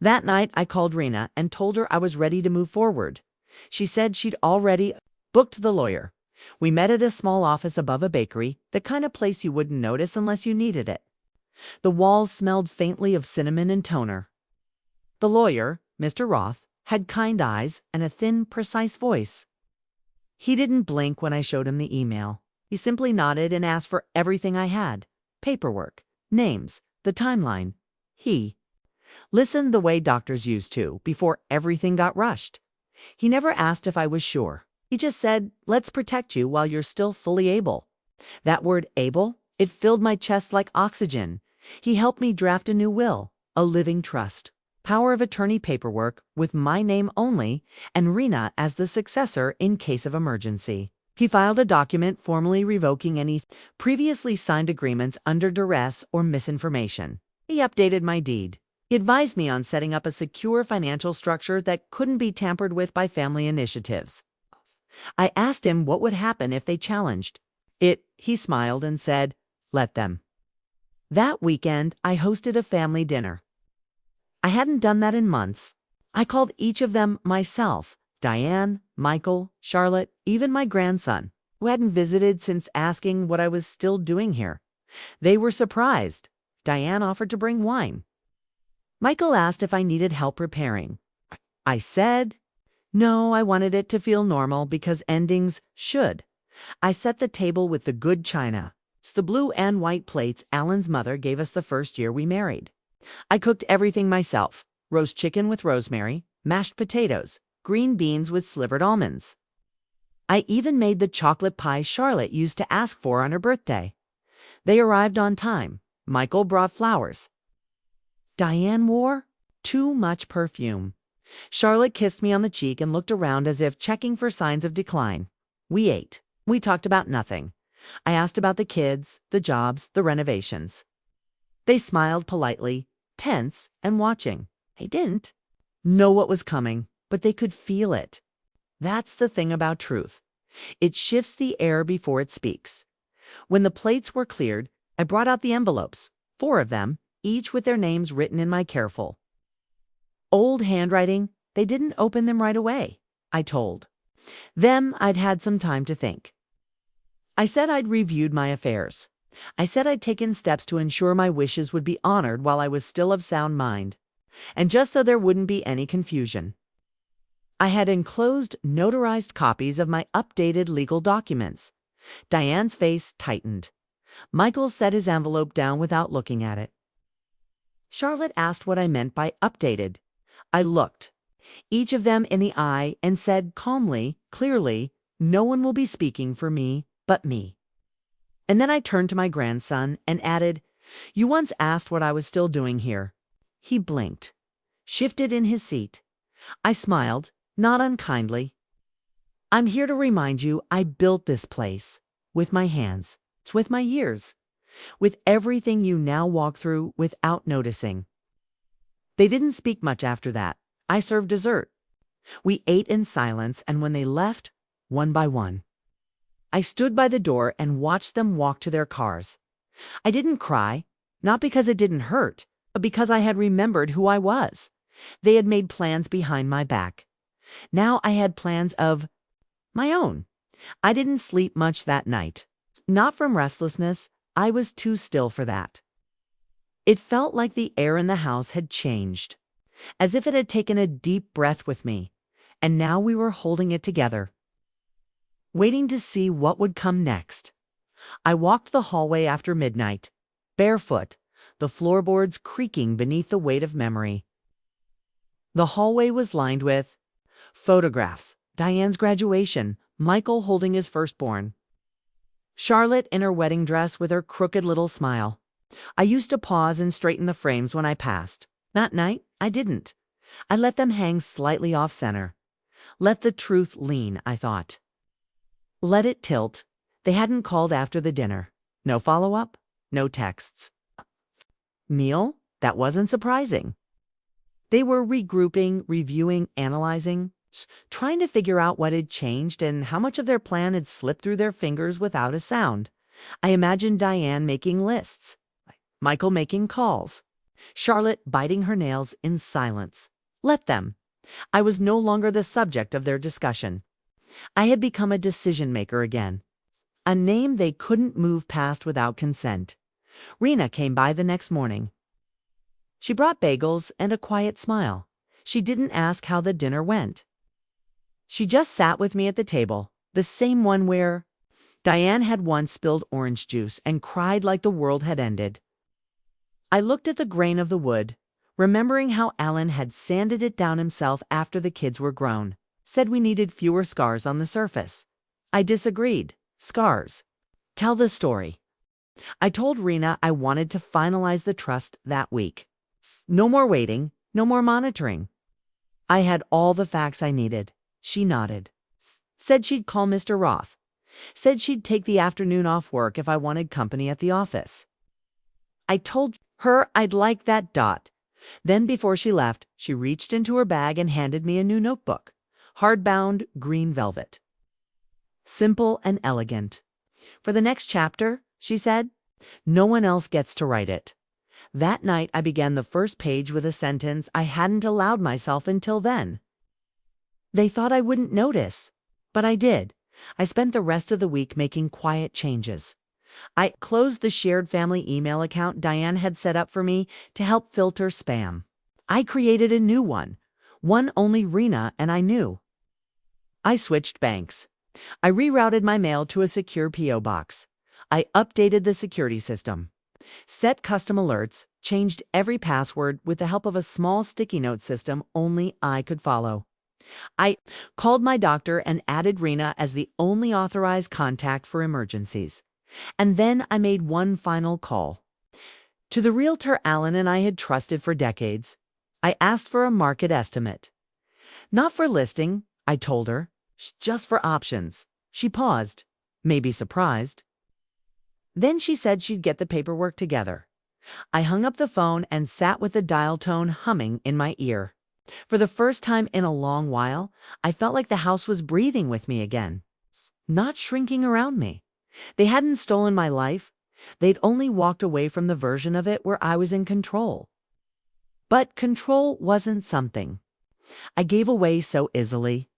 That night I called Rena and told her I was ready to move forward. She said she'd already booked the lawyer. We met at a small office above a bakery, the kind of place you wouldn't notice unless you needed it. The walls smelled faintly of cinnamon and toner. The lawyer, Mr. Roth, had kind eyes and a thin, precise voice. He didn't blink when I showed him the email. He simply nodded and asked for everything I had. Paperwork, names, the timeline. He listened the way doctors used to, before everything got rushed. He never asked if I was sure. He just said, let's protect you while you're still fully able. That word able, it filled my chest like oxygen. He helped me draft a new will, a living trust. Power of attorney paperwork with my name only and Rena as the successor in case of emergency. He filed a document formally revoking any previously signed agreements under duress or misinformation. He updated my deed. He advised me on setting up a secure financial structure that couldn't be tampered with by family initiatives. I asked him what would happen if they challenged it. He smiled and said, let them. That weekend, I hosted a family dinner. I hadn't done that in months. I called each of them myself, Diane, Michael, Charlotte, even my grandson, who hadn't visited since, asking what I was still doing here. They were surprised. Diane offered to bring wine. Michael asked if I needed help preparing. I said, no, I wanted it to feel normal because endings should. I set the table with the good china. It's the blue and white plates Alan's mother gave us the first year we married. I cooked everything myself. Roast chicken with rosemary, mashed potatoes, green beans with slivered almonds. I even made the chocolate pie Charlotte used to ask for on her birthday. They arrived on time. Michael brought flowers. Diane wore too much perfume. Charlotte kissed me on the cheek and looked around as if checking for signs of decline. We ate. We talked about nothing. I asked about the kids, the jobs, the renovations. They smiled politely, tense and watching. I didn't know what was coming, but they could feel it. That's the thing about truth. It shifts the air before it speaks. When the plates were cleared, I brought out the envelopes, 4 of them, each with their names written in my careful old handwriting. They didn't open them right away, I told them. I'd had some time to think. I said I'd reviewed my affairs. I said I'd taken steps to ensure my wishes would be honored while I was still of sound mind, and just so there wouldn't be any confusion. I had enclosed notarized copies of my updated legal documents. Diane's face tightened. Michael set his envelope down without looking at it. Charlotte asked what I meant by updated. I looked each of them in the eye and said calmly, clearly, no one will be speaking for me but me. And then I turned to my grandson and added, you once asked what I was still doing here. He blinked, shifted in his seat. I smiled, not unkindly. I'm here to remind you I built this place with my hands. It's with my years, with everything you now walk through without noticing. They didn't speak much after that. I served dessert. We ate in silence, and when they left, one by one, I stood by the door and watched them walk to their cars. I didn't cry, not because it didn't hurt, but because I had remembered who I was. They had made plans behind my back. Now I had plans of my own. I didn't sleep much that night. Not from restlessness. I was too still for that. It felt like the air in the house had changed, as if it had taken a deep breath with me, and now we were holding it together, waiting to see what would come next. I walked the hallway after midnight, barefoot, the floorboards creaking beneath the weight of memory. The hallway was lined with photographs, Diane's graduation, Michael holding his firstborn. Charlotte in her wedding dress with her crooked little smile. I used to pause and straighten the frames when I passed. That night, I didn't. I let them hang slightly off-center. Let the truth lean, I thought. Let it tilt. They hadn't called after the dinner. No follow-up, no texts. Meal? That wasn't surprising. They were regrouping, reviewing, analyzing, trying to figure out what had changed and how much of their plan had slipped through their fingers without a sound. I imagined Diane making lists, Michael making calls, Charlotte biting her nails in silence. Let them. I was no longer the subject of their discussion. I had become a decision maker again, a name they couldn't move past without consent. Rena came by the next morning. She brought bagels and a quiet smile. She didn't ask how the dinner went. She just sat with me at the table, the same one where Diane had once spilled orange juice and cried like the world had ended. I looked at the grain of the wood, remembering how Alan had sanded it down himself after the kids were grown, said we needed fewer scars on the surface. I disagreed. Scars. Tell the story. I told Rena I wanted to finalize the trust that week. No more waiting, no more monitoring. I had all the facts I needed. She nodded. Said she'd call Mr. Roth. Said she'd take the afternoon off work if I wanted company at the office. I told her I'd like that dot. Then before she left, she reached into her bag and handed me a new notebook. Hardbound green velvet. Simple and elegant. For the next chapter, she said, no one else gets to write it. That night I began the first page with a sentence I hadn't allowed myself until then. They thought I wouldn't notice, but I did. I spent the rest of the week making quiet changes. I closed the shared family email account Diane had set up for me to help filter spam. I created a new one only Rena and I knew. I switched banks. I rerouted my mail to a secure P.O. box. I updated the security system, set custom alerts, changed every password with the help of a small sticky note system only I could follow. I called my doctor and added Rena as the only authorized contact for emergencies. And then I made one final call. To the realtor Alan and I had trusted for decades. I asked for a market estimate. Not for listing, I told her, just for options. She paused, maybe surprised. Then she said she'd get the paperwork together. I hung up the phone and sat with the dial tone humming in my ear. For the first time in a long while, I felt like the house was breathing with me again, not shrinking around me. They hadn't stolen my life. They'd only walked away from the version of it where I was in control. But control wasn't something I gave away so easily.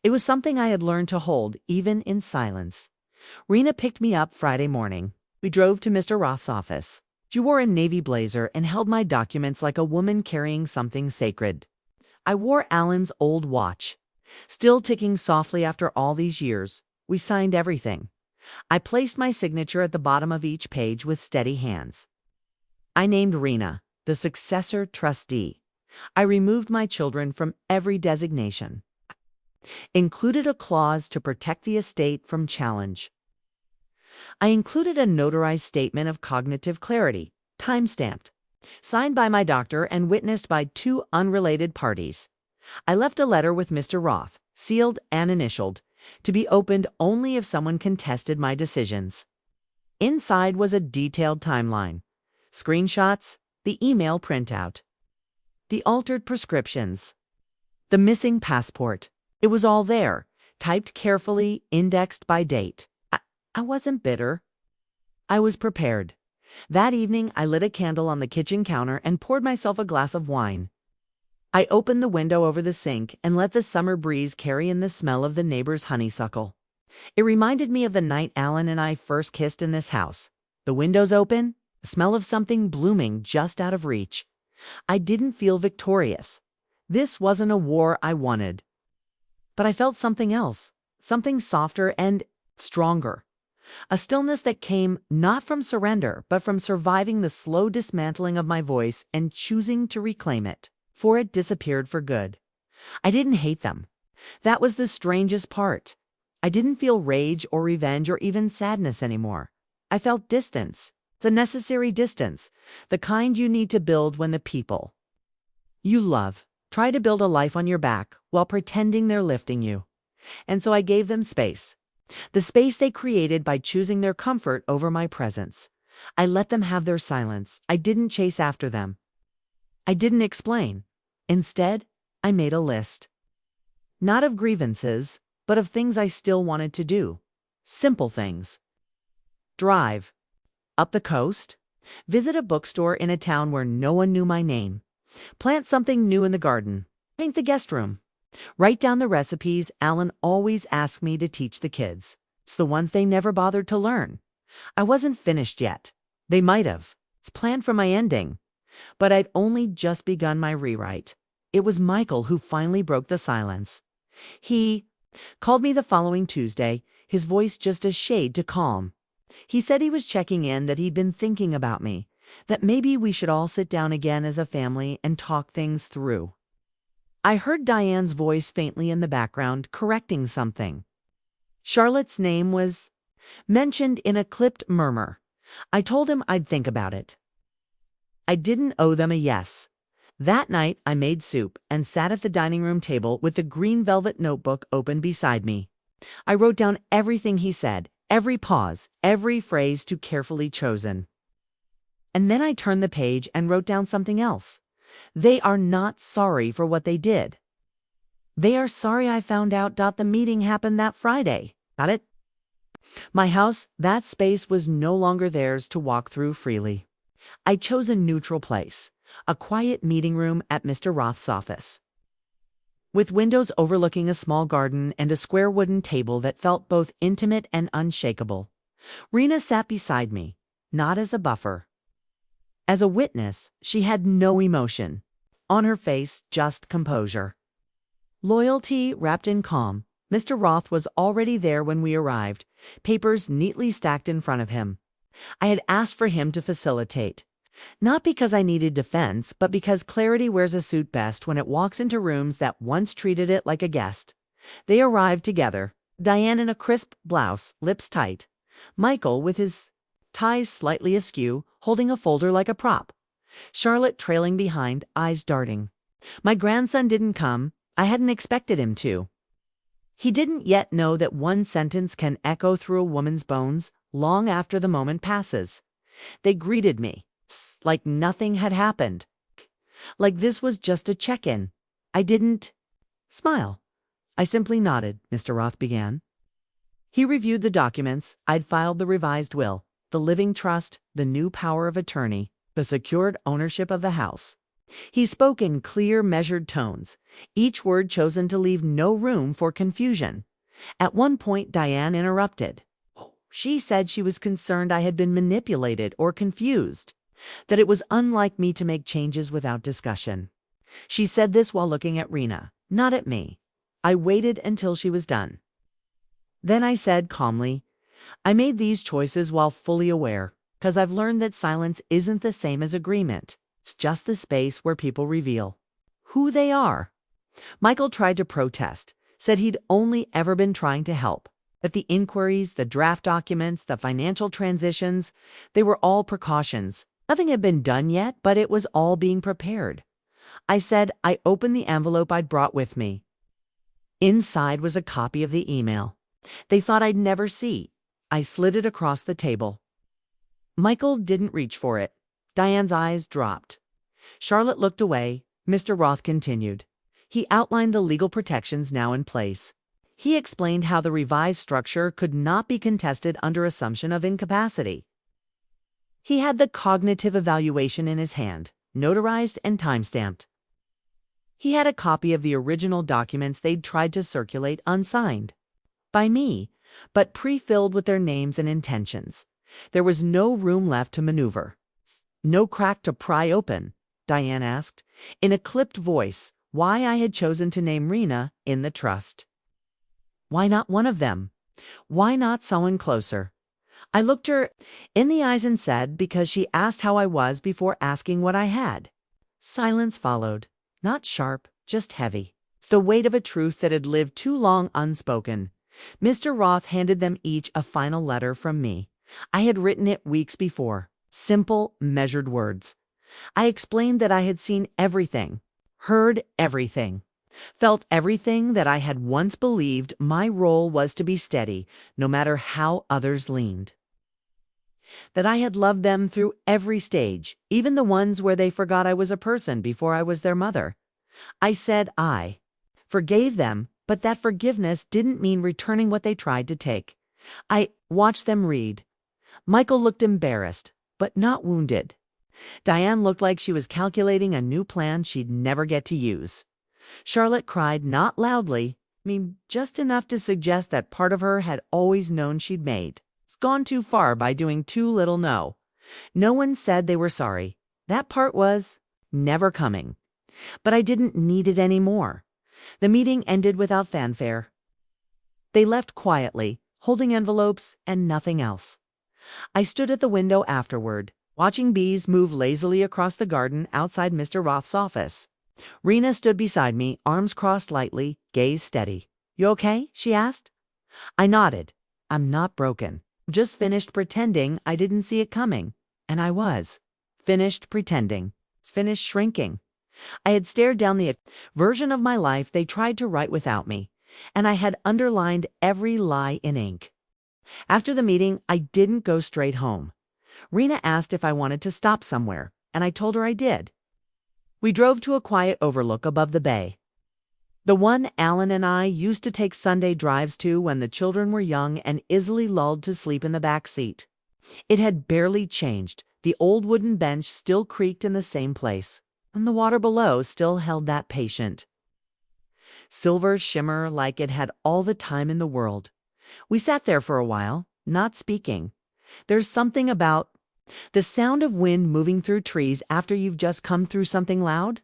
It was something I had learned to hold, even in silence. Rena picked me up Friday morning. We drove to Mr. Roth's office. She wore a navy blazer and held my documents like a woman carrying something sacred. I wore Alan's old watch. Still ticking softly after all these years, we signed everything. I placed my signature at the bottom of each page with steady hands. I named Rena, the successor trustee. I removed my children from every designation. Included a clause to protect the estate from challenge. I included a notarized statement of cognitive clarity, time-stamped, signed by my doctor and witnessed by 2 unrelated parties. I left a letter with Mr. Roth, sealed and initialed, to be opened only if someone contested my decisions. Inside was a detailed timeline, screenshots, the email printout, the altered prescriptions, the missing passport. It was all there, typed carefully, indexed by date. I wasn't bitter. I was prepared. That evening, I lit a candle on the kitchen counter and poured myself a glass of wine. I opened the window over the sink and let the summer breeze carry in the smell of the neighbor's honeysuckle. It reminded me of the night Alan and I first kissed in this house. The windows open, the smell of something blooming just out of reach. I didn't feel victorious. This wasn't a war I wanted. But I felt something else, something softer and stronger. A stillness that came not from surrender, but from surviving the slow dismantling of my voice and choosing to reclaim it, for it disappeared for good. I didn't hate them. That was the strangest part. I didn't feel rage or revenge or even sadness anymore. I felt distance. It's a necessary distance, the kind you need to build when the people you love try to build a life on your back while pretending they're lifting you. And so I gave them space. The space they created by choosing their comfort over my presence. I let them have their silence. I didn't chase after them. I didn't explain. Instead, I made a list. Not of grievances, but of things I still wanted to do. Simple things. Drive up the coast. Visit a bookstore in a town where no one knew my name. Plant something new in the garden. Paint the guest room. Write down the recipes Alan always asked me to teach the kids. It's the ones they never bothered to learn. I wasn't finished yet. They might have. It's planned for my ending. But I'd only just begun my rewrite. It was Michael who finally broke the silence. He called me the following Tuesday, his voice just a shade too calm. He said he was checking in, that he'd been thinking about me, that maybe we should all sit down again as a family and talk things through. I heard Diane's voice faintly in the background, correcting something. Charlotte's name was mentioned in a clipped murmur. I told him I'd think about it. I didn't owe them a yes. That night, I made soup and sat at the dining room table with the green velvet notebook open beside me. I wrote down everything he said, every pause, every phrase too carefully chosen. And then I turned the page and wrote down something else. They are not sorry for what they did. They are sorry I found out the meeting happened that Friday. Got it? My house, that space was no longer theirs to walk through freely. I chose a neutral place, a quiet meeting room at Mr. Roth's office, with windows overlooking a small garden and a square wooden table that felt both intimate and unshakable. Rena sat beside me, not as a buffer. As a witness, she had no emotion. On her face, just composure. Loyalty wrapped in calm. Mr. Roth was already there when we arrived, papers neatly stacked in front of him. I had asked for him to facilitate. Not because I needed defense, but because clarity wears a suit best when it walks into rooms that once treated it like a guest. They arrived together, Diane in a crisp blouse, lips tight. Michael with his ties slightly askew, holding a folder like a prop. Charlotte trailing behind, eyes darting. My grandson didn't come. I hadn't expected him to. He didn't yet know that one sentence can echo through a woman's bones long after the moment passes. They greeted me, like nothing had happened. Like this was just a check-in. I didn't smile. I simply nodded, Mr. Roth began. He reviewed the documents. I'd filed the revised will, the living trust, the new power of attorney, the secured ownership of the house. He spoke in clear, measured tones, each word chosen to leave no room for confusion. At one point, Diane interrupted. She said she was concerned I had been manipulated or confused, that it was unlike me to make changes without discussion. She said this while looking at Rena, not at me. I waited until she was done. Then I said calmly, I made these choices while fully aware, because I've learned that silence isn't the same as agreement. It's just the space where people reveal who they are. Michael tried to protest, said he'd only ever been trying to help, that the inquiries, the draft documents, the financial transitions, they were all precautions. Nothing had been done yet, but it was all being prepared. I said I opened the envelope I'd brought with me. Inside was a copy of the email. They thought I'd never see. I slid it across the table. Michael didn't reach for it. Diane's eyes dropped. Charlotte looked away. Mr. Roth continued. He outlined the legal protections now in place. He explained how the revised structure could not be contested under assumption of incapacity. He had the cognitive evaluation in his hand, notarized and time-stamped. He had a copy of the original documents they'd tried to circulate unsigned. By me, but pre-filled with their names and intentions. There was no room left to maneuver. No crack to pry open, Diane asked, in a clipped voice, why I had chosen to name Rena in the trust. Why not one of them? Why not someone closer? I looked her in the eyes and said, because she asked how I was before asking what I had. Silence followed, not sharp, just heavy. The weight of a truth that had lived too long unspoken. Mr. Roth handed them each a final letter from me. I had written it weeks before. Simple, measured words. I explained that I had seen everything, heard everything, felt everything that I had once believed my role was to be steady, no matter how others leaned. That I had loved them through every stage, even the ones where they forgot I was a person before I was their mother. I said I forgave them, but that forgiveness didn't mean returning what they tried to take. I watched them read. Michael looked embarrassed, but not wounded. Diane looked like she was calculating a new plan she'd never get to use. Charlotte cried, not loudly, just enough to suggest that part of her had always known she'd gone too far by doing too little. No one said they were sorry. That part was never coming. But I didn't need it anymore. The meeting ended without fanfare. They left quietly, holding envelopes and nothing else. I stood at the window afterward, watching bees move lazily across the garden outside Mr. Roth's office. Rena stood beside me, arms crossed lightly, gaze steady. "You okay?" she asked. I nodded. "I'm not broken. Just finished pretending I didn't see it coming." And I was. Finished pretending. Finished shrinking. I had stared down the version of my life they tried to write without me, and I had underlined every lie in ink. After the meeting, I didn't go straight home. Rena asked if I wanted to stop somewhere, and I told her I did. We drove to a quiet overlook above the bay. The one Alan and I used to take Sunday drives to when the children were young and easily lulled to sleep in the back seat. It had barely changed. The old wooden bench still creaked in the same place, and the water below still held that patient silver shimmer like it had all the time in the world. We sat there for a while, not speaking. There's something about the sound of wind moving through trees after you've just come through something loud.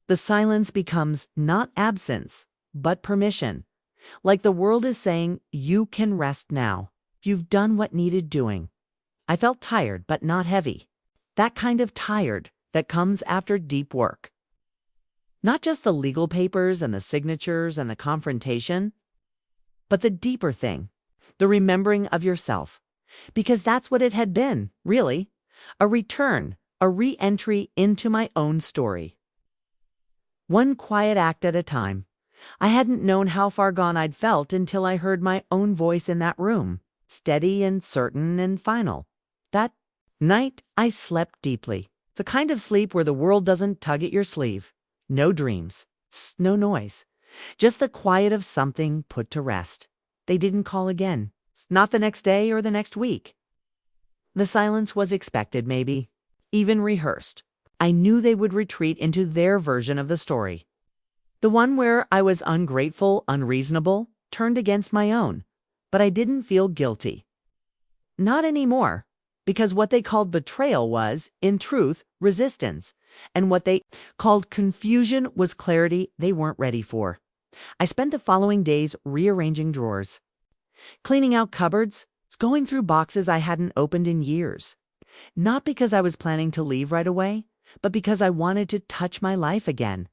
The silence becomes not absence, but permission. Like the world is saying, you can rest now. You've done what needed doing. I felt tired, but not heavy. That kind of tired that comes after deep work. Not just the legal papers and the signatures and the confrontation, but the deeper thing, the remembering of yourself. Because that's what it had been, really. A return, a re-entry into my own story. One quiet act at a time. I hadn't known how far gone I'd felt until I heard my own voice in that room, steady and certain and final. That night, I slept deeply. The kind of sleep where the world doesn't tug at your sleeve. No dreams, no noise. Just the quiet of something put to rest. They didn't call again. Not the next day or the next week. The silence was expected, maybe, even rehearsed. I knew they would retreat into their version of the story. The one where I was ungrateful, unreasonable, turned against my own. But I didn't feel guilty. Not anymore, because what they called betrayal was, in truth, resistance, and what they called confusion was clarity they weren't ready for. I spent the following days rearranging drawers, cleaning out cupboards, going through boxes I hadn't opened in years. Not because I was planning to leave right away, but because I wanted to touch my life again.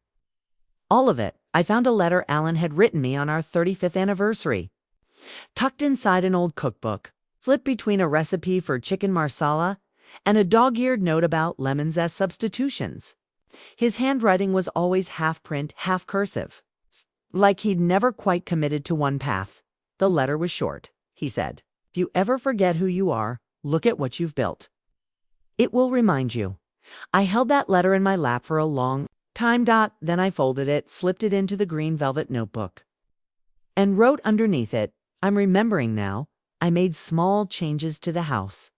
All of it. I found a letter Alan had written me on our 35th anniversary. Tucked inside an old cookbook, slipped between a recipe for chicken marsala and a dog-eared note about lemons as substitutions. His handwriting was always half print, half cursive. Like he'd never quite committed to one path. The letter was short. He said, "If you ever forget who you are, look at what you've built. It will remind you." I held that letter in my lap for a long time. Then I folded it, slipped it into the green velvet notebook, and wrote underneath it, "I'm remembering now, I made small changes to the house.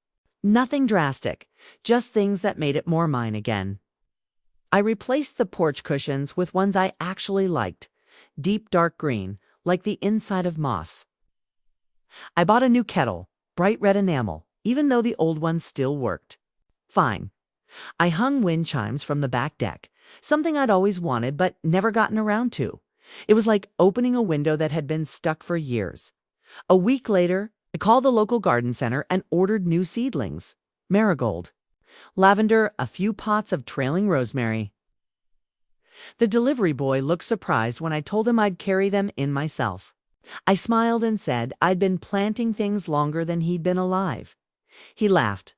Nothing drastic, just things that made it more mine again." I replaced the porch cushions with ones I actually liked, deep dark green, like the inside of moss. I bought a new kettle, bright red enamel, even though the old one still worked. Fine. I hung wind chimes from the back deck, something I'd always wanted but never gotten around to. It was like opening a window that had been stuck for years. A week later, I called the local garden center and ordered new seedlings. Marigold, lavender, a few pots of trailing rosemary. The delivery boy looked surprised when I told him I'd carry them in myself. I smiled and said I'd been planting things longer than he'd been alive. He laughed,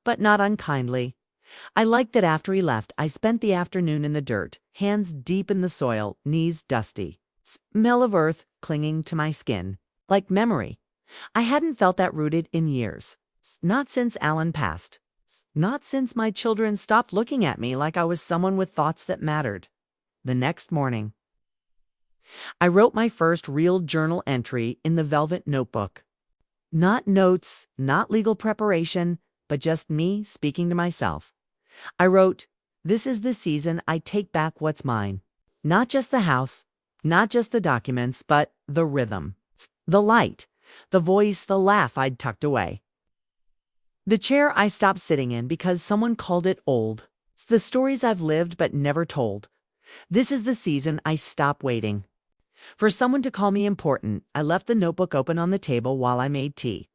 but not unkindly. I liked that after he left, I spent the afternoon in the dirt, hands deep in the soil, knees dusty, smell of earth clinging to my skin, like memory. I hadn't felt that rooted in years. Not since Alan passed. Not since my children stopped looking at me like I was someone with thoughts that mattered. The next morning, I wrote my first real journal entry in the velvet notebook. Not notes, not legal preparation, but just me speaking to myself. I wrote, "This is the season I take back what's mine. Not just the house, not just the documents, but the rhythm, the light, the voice, the laugh I'd tucked away. The chair I stopped sitting in because someone called it old. It's the stories I've lived but never told. This is the season I stop waiting. For someone to call me important, I left the notebook open on the table while I made tea.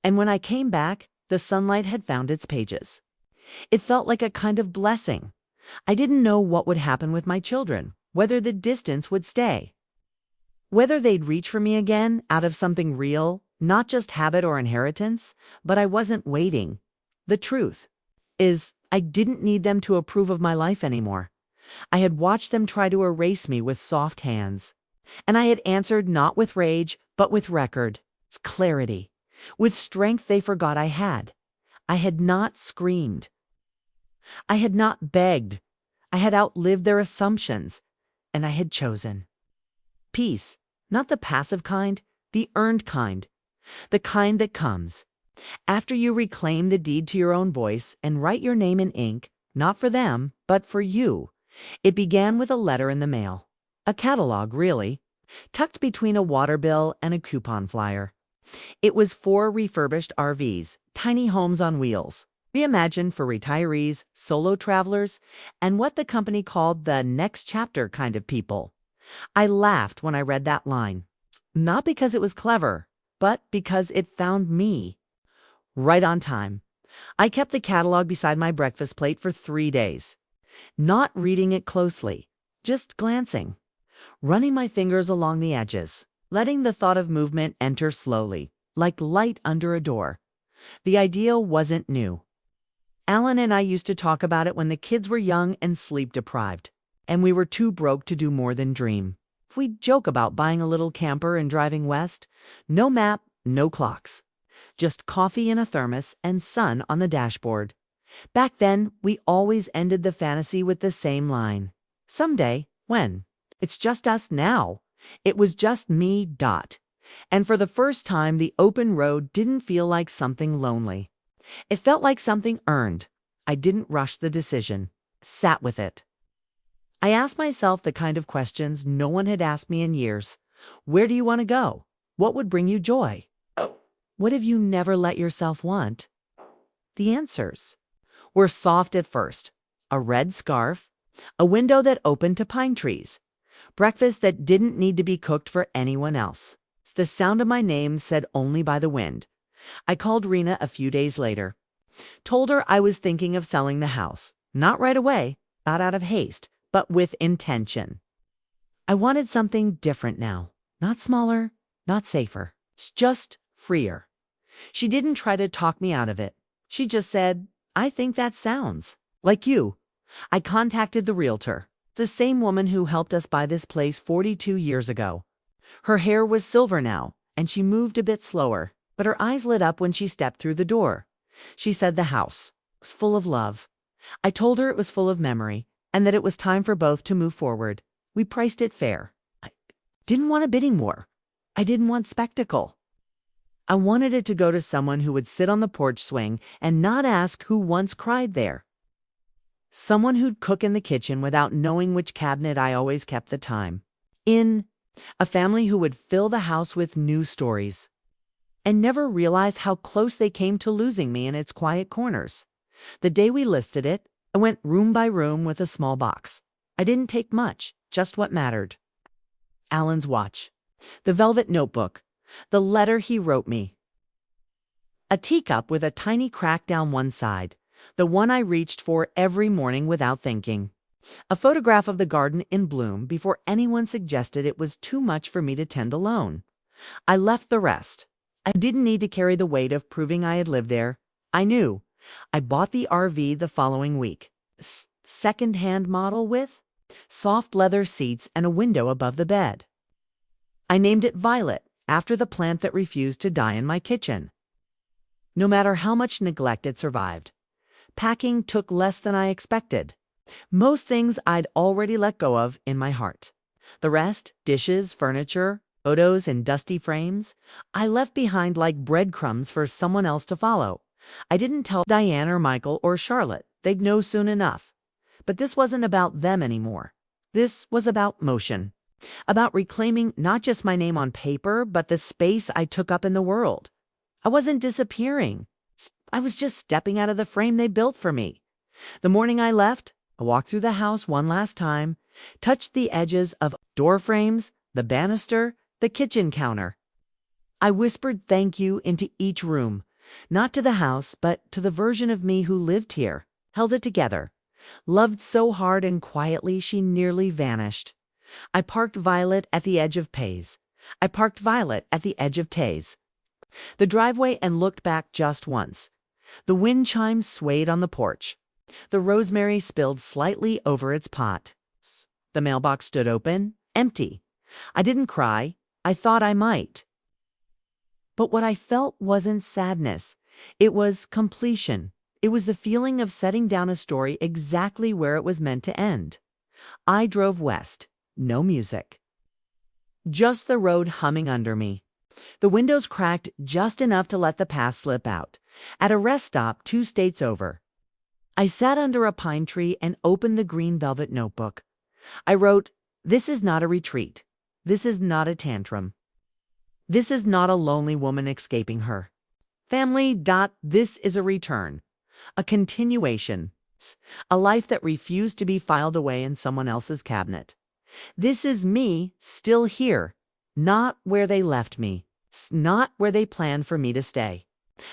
And when I came back, the sunlight had found its pages. It felt like a kind of blessing. I didn't know what would happen with my children, whether the distance would stay, whether they'd reach for me again out of something real, not just habit or inheritance, but I wasn't waiting. The truth is, I didn't need them to approve of my life anymore. I had watched them try to erase me with soft hands. And I had answered not with rage, but with record, clarity, with strength they forgot I had. I had not screamed. I had not begged. I had outlived their assumptions, and I had chosen. Peace, not the passive kind, the earned kind, the kind that comes after you reclaim the deed to your own voice and write your name in ink, not for them, but for you. It began with a letter in the mail, a catalog, really, tucked between a water bill and a coupon flyer. It was 4 refurbished RVs, tiny homes on wheels, reimagined for retirees, solo travelers, and what the company called the next chapter kind of people. I laughed when I read that line, not because it was clever, but because it found me. Right on time. I kept the catalog beside my breakfast plate for 3 days, not reading it closely, just glancing, running my fingers along the edges, letting the thought of movement enter slowly, like light under a door. The idea wasn't new. Alan and I used to talk about it when the kids were young and sleep-deprived, and we were too broke to do more than dream. We'd joke about buying a little camper and driving west. No map, no clocks. Just coffee in a thermos and sun on the dashboard. Back then, we always ended the fantasy with the same line. Someday, when? It's just us now. It was just me, Dot. And for the first time, the open road didn't feel like something lonely. It felt like something earned. I didn't rush the decision. Sat with it. I asked myself the kind of questions no one had asked me in years. Where do you want to go? What would bring you joy? What have you never let yourself want? The answers were soft at first. A red scarf, a window that opened to pine trees, breakfast that didn't need to be cooked for anyone else. The sound of my name said only by the wind. I called Rena a few days later. Told her I was thinking of selling the house. Not right away, not out of haste, but with intention. I wanted something different now. Not smaller, not safer. It's just freer. She didn't try to talk me out of it. She just said, "I think that sounds like you." I contacted the realtor, the same woman who helped us buy this place 42 years ago. Her hair was silver now, and she moved a bit slower, but her eyes lit up when she stepped through the door. She said the house was full of love. I told her it was full of memory, and that it was time for both to move forward. We priced it fair. I didn't want a bidding war. I didn't want spectacle. I wanted it to go to someone who would sit on the porch swing and not ask who once cried there. Someone who'd cook in the kitchen without knowing which cabinet I always kept the time in. A family who would fill the house with new stories and never realize how close they came to losing me in its quiet corners. The day we listed it, I went room by room with a small box. I didn't take much, just what mattered. Alan's watch, the velvet notebook, the letter he wrote me, a teacup with a tiny crack down one side, the one I reached for every morning without thinking. A photograph of the garden in bloom before anyone suggested it was too much for me to tend alone. I left the rest. I didn't need to carry the weight of proving I had lived there. I knew. I bought the RV the following week. Second-hand model with soft leather seats and a window above the bed. I named it Violet, after the plant that refused to die in my kitchen. No matter how much neglect it survived, packing took less than I expected. Most things I'd already let go of in my heart. The rest, dishes, furniture, photos in dusty frames, I left behind like breadcrumbs for someone else to follow. I didn't tell Diane or Michael or Charlotte. They'd know soon enough. But this wasn't about them anymore. This was about motion. About reclaiming not just my name on paper, but the space I took up in the world. I wasn't disappearing. I was just stepping out of the frame they built for me. The morning I left, I walked through the house one last time, touched the edges of door frames, the banister, the kitchen counter. I whispered thank you into each room, not to the house, but to the version of me who lived here, held it together, loved so hard and quietly she nearly vanished. I parked Violet at the edge of Pays. I parked Violet at the edge of Tays. The driveway and looked back just once. The wind chimes swayed on the porch. The rosemary spilled slightly over its pot. The mailbox stood open, empty. I didn't cry. I thought I might. But what I felt wasn't sadness. It was completion. It was the feeling of setting down a story exactly where it was meant to end. I drove west. No music. Just the road humming under me. The windows cracked just enough to let the past slip out. At a rest stop 2 states over. I sat under a pine tree and opened the green velvet notebook. I wrote, "This is not a retreat. This is not a tantrum. This is not a lonely woman escaping her. Family. This is a return. A continuation. A life that refused to be filed away in someone else's cabinet. This is me still here, not where they left me, not where they planned for me to stay,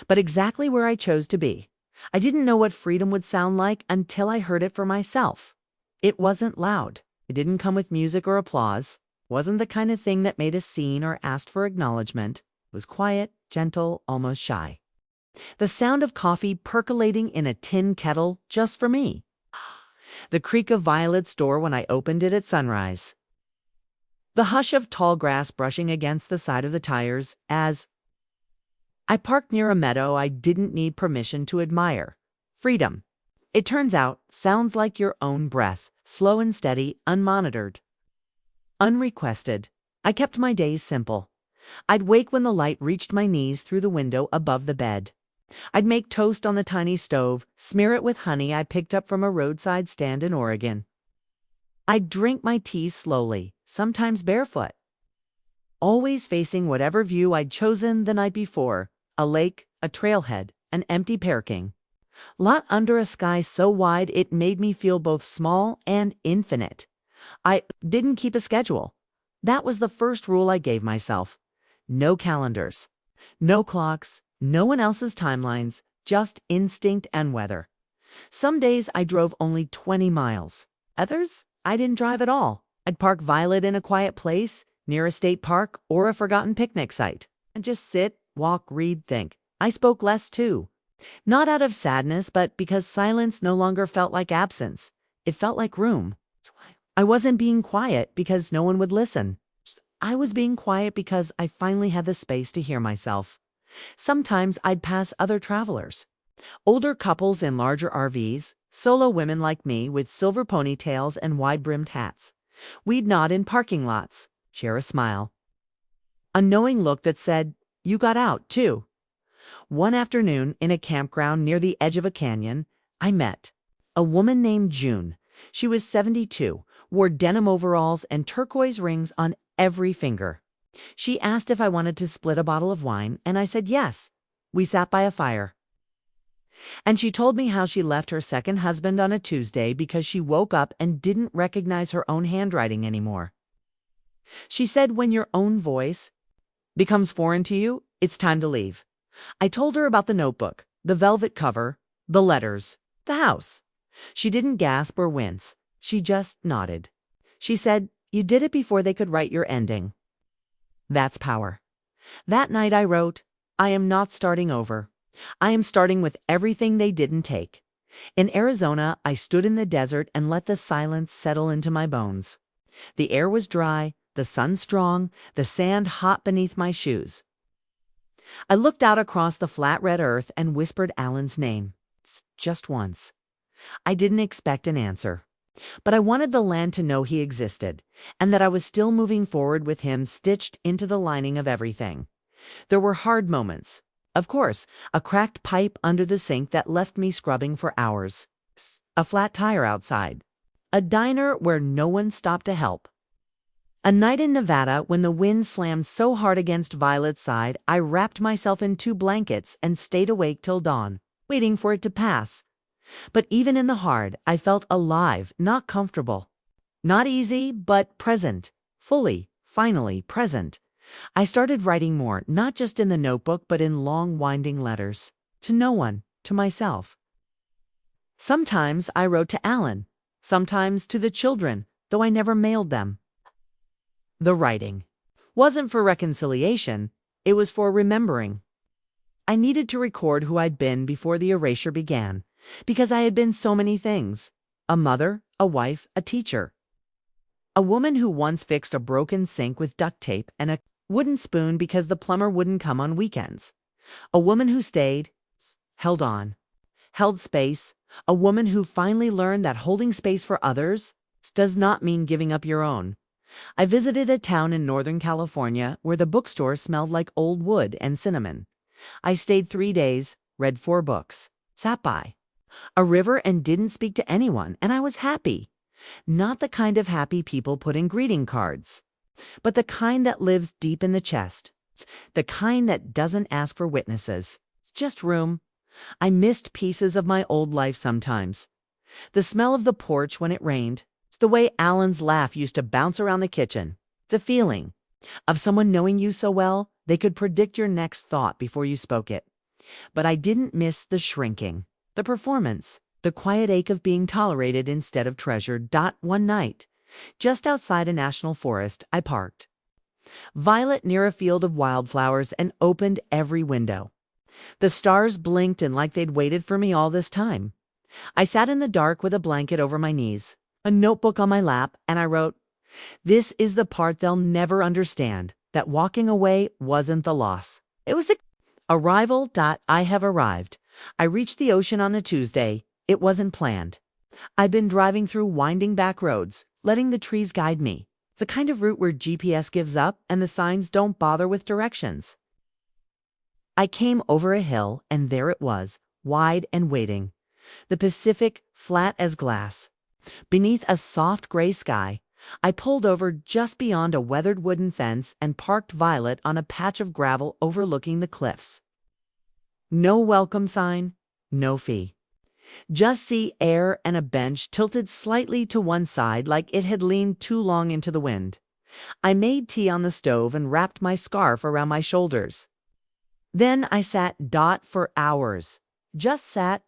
but exactly where I chose to be. I didn't know what freedom would sound like until I heard it for myself. It wasn't loud. It didn't come with music or applause. Wasn't the kind of thing that made a scene or asked for acknowledgement. It was quiet, gentle, almost shy. The sound of coffee percolating in a tin kettle just for me. The creak of Violet's door when I opened it at sunrise. The hush of tall grass brushing against the side of the tires as I parked near a meadow I didn't need permission to admire. Freedom. It turns out, sounds like your own breath, slow and steady, unmonitored. Unrequested. I kept my days simple. I'd wake when the light reached my knees through the window above the bed. I'd make toast on the tiny stove, smear it with honey I picked up from a roadside stand in Oregon. I'd drink my tea slowly, sometimes barefoot. Always facing whatever view I'd chosen the night before, a lake, a trailhead, an empty parking. Lot under a sky so wide it made me feel both small and infinite. I didn't keep a schedule. That was the first rule I gave myself. No calendars, no clocks, no one else's timelines, just instinct and weather. Some days I drove only 20 miles. Others, I didn't drive at all. I'd park Violet in a quiet place, near a state park or a forgotten picnic site, and just sit, walk, read, think. I spoke less too. Not out of sadness, but because silence no longer felt like absence. It felt like room. I wasn't being quiet because no one would listen. I was being quiet because I finally had the space to hear myself. Sometimes I'd pass other travelers. Older couples in larger RVs, solo women like me with silver ponytails and wide-brimmed hats. We'd nod in parking lots, share a smile. A knowing look that said, "You got out, too." One afternoon in a campground near the edge of a canyon, I met a woman named June. She was 72, wore denim overalls and turquoise rings on every finger. She asked if I wanted to split a bottle of wine, and I said yes. We sat by a fire. And she told me how she left her second husband on a Tuesday because she woke up and didn't recognize her own handwriting anymore. She said when your own voice becomes foreign to you, it's time to leave. I told her about the notebook, the velvet cover, the letters, the house. She didn't gasp or wince. She just nodded. She said, "You did it before they could write your ending." That's power. That night I wrote, "I am not starting over. I am starting with everything they didn't take." In Arizona, I stood in the desert and let the silence settle into my bones. The air was dry, the sun strong, the sand hot beneath my shoes. I looked out across the flat red earth and whispered Alan's name. Just once. I didn't expect an answer. But I wanted the land to know he existed, and that I was still moving forward with him stitched into the lining of everything. There were hard moments. Of course, a cracked pipe under the sink that left me scrubbing for hours. A flat tire outside. A diner where no one stopped to help. A night in Nevada when the wind slammed so hard against Violet's side, I wrapped myself in 2 blankets and stayed awake till dawn, waiting for it to pass. But even in the hard, I felt alive, not comfortable. Not easy, but present. Fully, finally present. I started writing more, not just in the notebook, but in long, winding letters. To no one, to myself. Sometimes I wrote to Alan, sometimes to the children, though I never mailed them. The writing wasn't for reconciliation, it was for remembering. I needed to record who I'd been before the erasure began, because I had been so many things. A mother, a wife, a teacher. A woman who once fixed a broken sink with duct tape and a wooden spoon because the plumber wouldn't come on weekends. A woman who stayed, held on, held space. A woman who finally learned that holding space for others does not mean giving up your own. I visited a town in Northern California where the bookstore smelled like old wood and cinnamon. I stayed 3 days, read 4 books, sat by a river and didn't speak to anyone, and I was happy. Not the kind of happy people put in greeting cards, but the kind that lives deep in the chest, the kind that doesn't ask for witnesses. It's just room. I missed pieces of my old life sometimes. The smell of the porch when it rained. The way Alan's laugh used to bounce around the kitchen. It's a feeling of someone knowing you so well, they could predict your next thought before you spoke it. But I didn't miss the shrinking, the performance, the quiet ache of being tolerated instead of treasured. One night, just outside a national forest, I parked. Violet near a field of wildflowers and opened every window. The stars blinked and like they'd waited for me all this time. I sat in the dark with a blanket over my knees, a notebook on my lap, and I wrote, "This is the part they'll never understand, that walking away wasn't the loss. It was the arrival. I have arrived. I reached the ocean on a Tuesday. It wasn't planned. I've been driving through winding back roads, letting the trees guide me. The kind of route where GPS gives up and the signs don't bother with directions. I came over a hill, and there it was, wide and waiting. The Pacific, flat as glass. Beneath a soft gray sky, I pulled over just beyond a weathered wooden fence and parked Violet on a patch of gravel overlooking the cliffs. No welcome sign, no fee. Just sea air and a bench tilted slightly to one side like it had leaned too long into the wind. I made tea on the stove and wrapped my scarf around my shoulders. Then I sat for hours. Just sat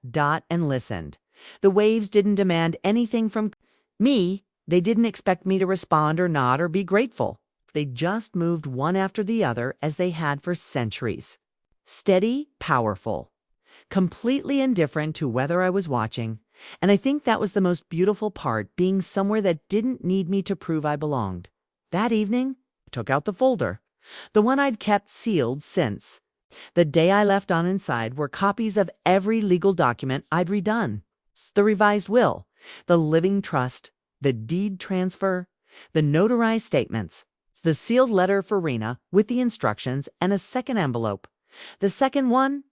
and listened. The waves didn't demand anything from me. They didn't expect me to respond or nod or be grateful. They just moved one after the other as they had for centuries. Steady, powerful. Completely indifferent to whether I was watching. And I think that was the most beautiful part, being somewhere that didn't need me to prove I belonged. That evening, I took out the folder. The one I'd kept sealed since. The day I left on inside were copies of every legal document I'd redone. The revised will, the living trust, the deed transfer, the notarized statements, the sealed letter for Rena with the instructions, and a second envelope. The second one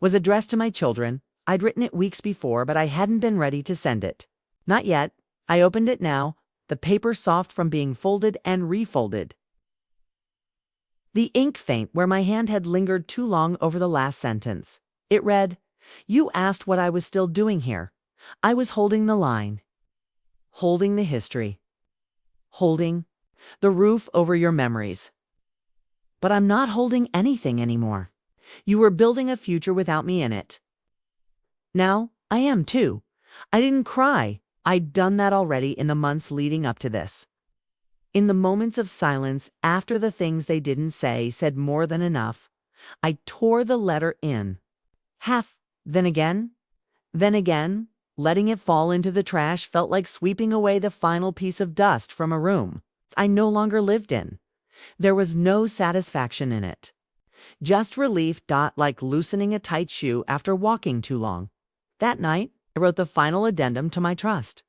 was addressed to my children. I'd written it weeks before, but I hadn't been ready to send it. Not yet. I opened it now, the paper soft from being folded and refolded. The ink faint where my hand had lingered too long over the last sentence. It read, "You asked what I was still doing here. I was holding the line. Holding the history. Holding the roof over your memories. But I'm not holding anything anymore. You were building a future without me in it. Now I am too. I didn't cry. I'd done that already in the months leading up to this. In the moments of silence after the things they didn't say said more than enough, I tore the letter in half, then again, letting it fall into the trash felt like sweeping away the final piece of dust from a room I no longer lived in. There was no satisfaction in it. Just relief, like loosening a tight shoe after walking too long. That night, I wrote the final addendum to my trust.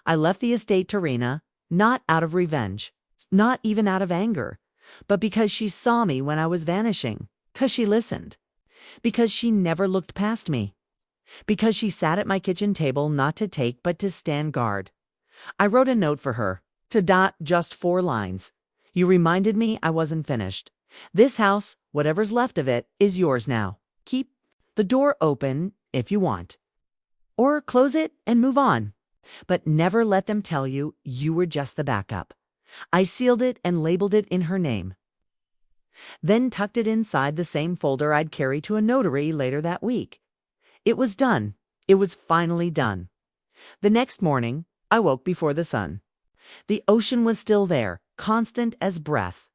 I left the estate to Rena, not out of revenge, not even out of anger, but because she saw me when I was vanishing, because she listened, because she never looked past me, because she sat at my kitchen table not to take but to stand guard. I wrote a note for her, to dot just 4 lines. You reminded me I wasn't finished. This house, whatever's left of it, is yours now. Keep the door open if you want. Or close it and move on. But never let them tell you you were just the backup. I sealed it and labeled it in her name. Then tucked it inside the same folder I'd carry to a notary later that week. It was done. It was finally done. The next morning, I woke before the sun. The ocean was still there, constant as breath.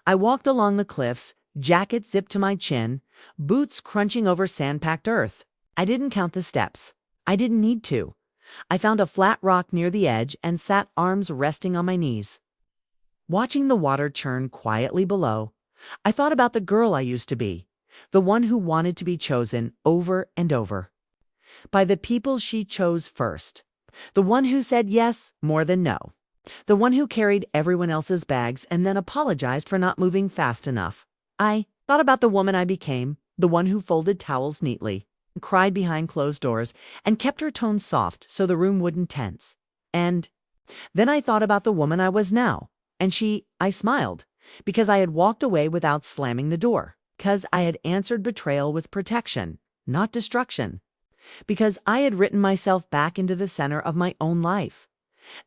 I walked along the cliffs, jacket zipped to my chin, boots crunching over sand-packed earth. I didn't count the steps. I didn't need to. I found a flat rock near the edge and sat arms resting on my knees. Watching the water churn quietly below, I thought about the girl I used to be, the one who wanted to be chosen over and over. By the people she chose first. The one who said yes more than no. The one who carried everyone else's bags and then apologized for not moving fast enough. I thought about the woman I became, the one who folded towels neatly, cried behind closed doors, and kept her tone soft so the room wouldn't tense. And then I thought about the woman I was now, and I smiled, because I had walked away without slamming the door, because I had answered betrayal with protection, not destruction, because I had written myself back into the center of my own life.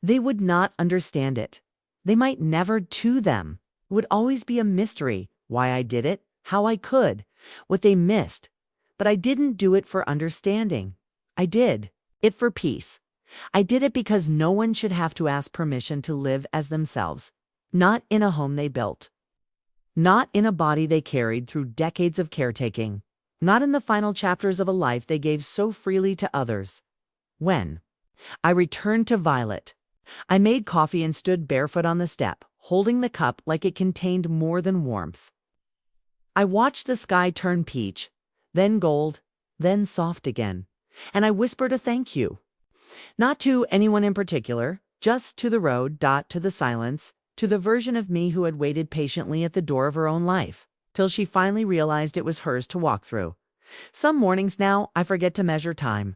They would not understand it. They might never to them. It would always be a mystery why I did it, how I could, what they missed. But I didn't do it for understanding. I did it for peace. I did it because no one should have to ask permission to live as themselves, not in a home they built, not in a body they carried through decades of caretaking, not in the final chapters of a life they gave so freely to others. When I returned to Violet, I made coffee and stood barefoot on the step, holding the cup like it contained more than warmth. I watched the sky turn peach, then gold, then soft again, and I whispered a thank you. Not to anyone in particular, just to the road, to the silence, to the version of me who had waited patiently at the door of her own life, till she finally realized it was hers to walk through. Some mornings now I forget to measure time.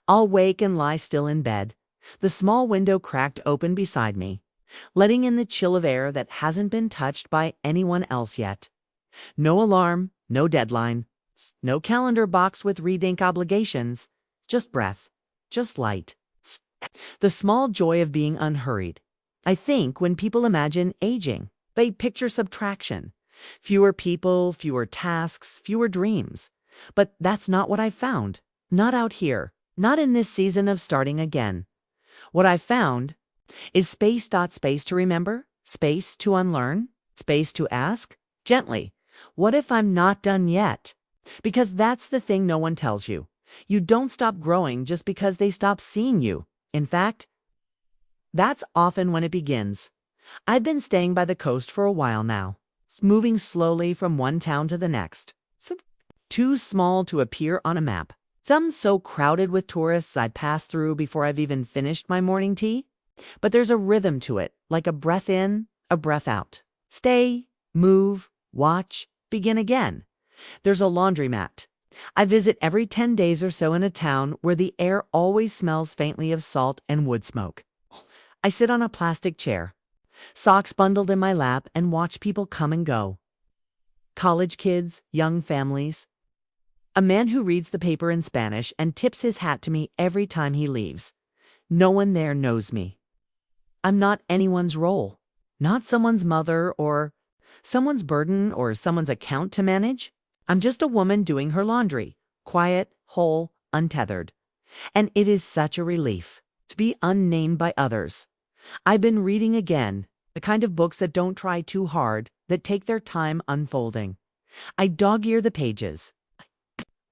I'll wake and lie still in bed, the small window cracked open beside me, letting in the chill of air that hasn't been touched by anyone else yet. No alarm, no deadline, no calendar box with read-ink obligations, just breath, just light. The small joy of being unhurried. I think when people imagine aging, they picture subtraction. Fewer people, fewer tasks, fewer dreams. But that's not what I found. Not out here. Not in this season of starting again. What I found is space to remember, space to unlearn, space to ask, gently, what if I'm not done yet? Because that's the thing no one tells you. You don't stop growing just because they stop seeing you. In fact, that's often when it begins. I've been staying by the coast for a while now, moving slowly from one town to the next. So too small to appear on a map. Some so crowded with tourists I pass through before I've even finished my morning tea. But there's a rhythm to it, like a breath in, a breath out. Stay, move, watch, begin again. There's a laundromat. I visit every 10 days or so in a town where the air always smells faintly of salt and wood smoke. I sit on a plastic chair, socks bundled in my lap, and watch people come and go. College kids, young families. A man who reads the paper in Spanish and tips his hat to me every time he leaves. No one there knows me. I'm not anyone's role, not someone's mother or someone's burden or someone's account to manage. I'm just a woman doing her laundry, quiet, whole, untethered. And it is such a relief to be unnamed by others. I've been reading again, the kind of books that don't try too hard, that take their time unfolding. I dog-ear the pages,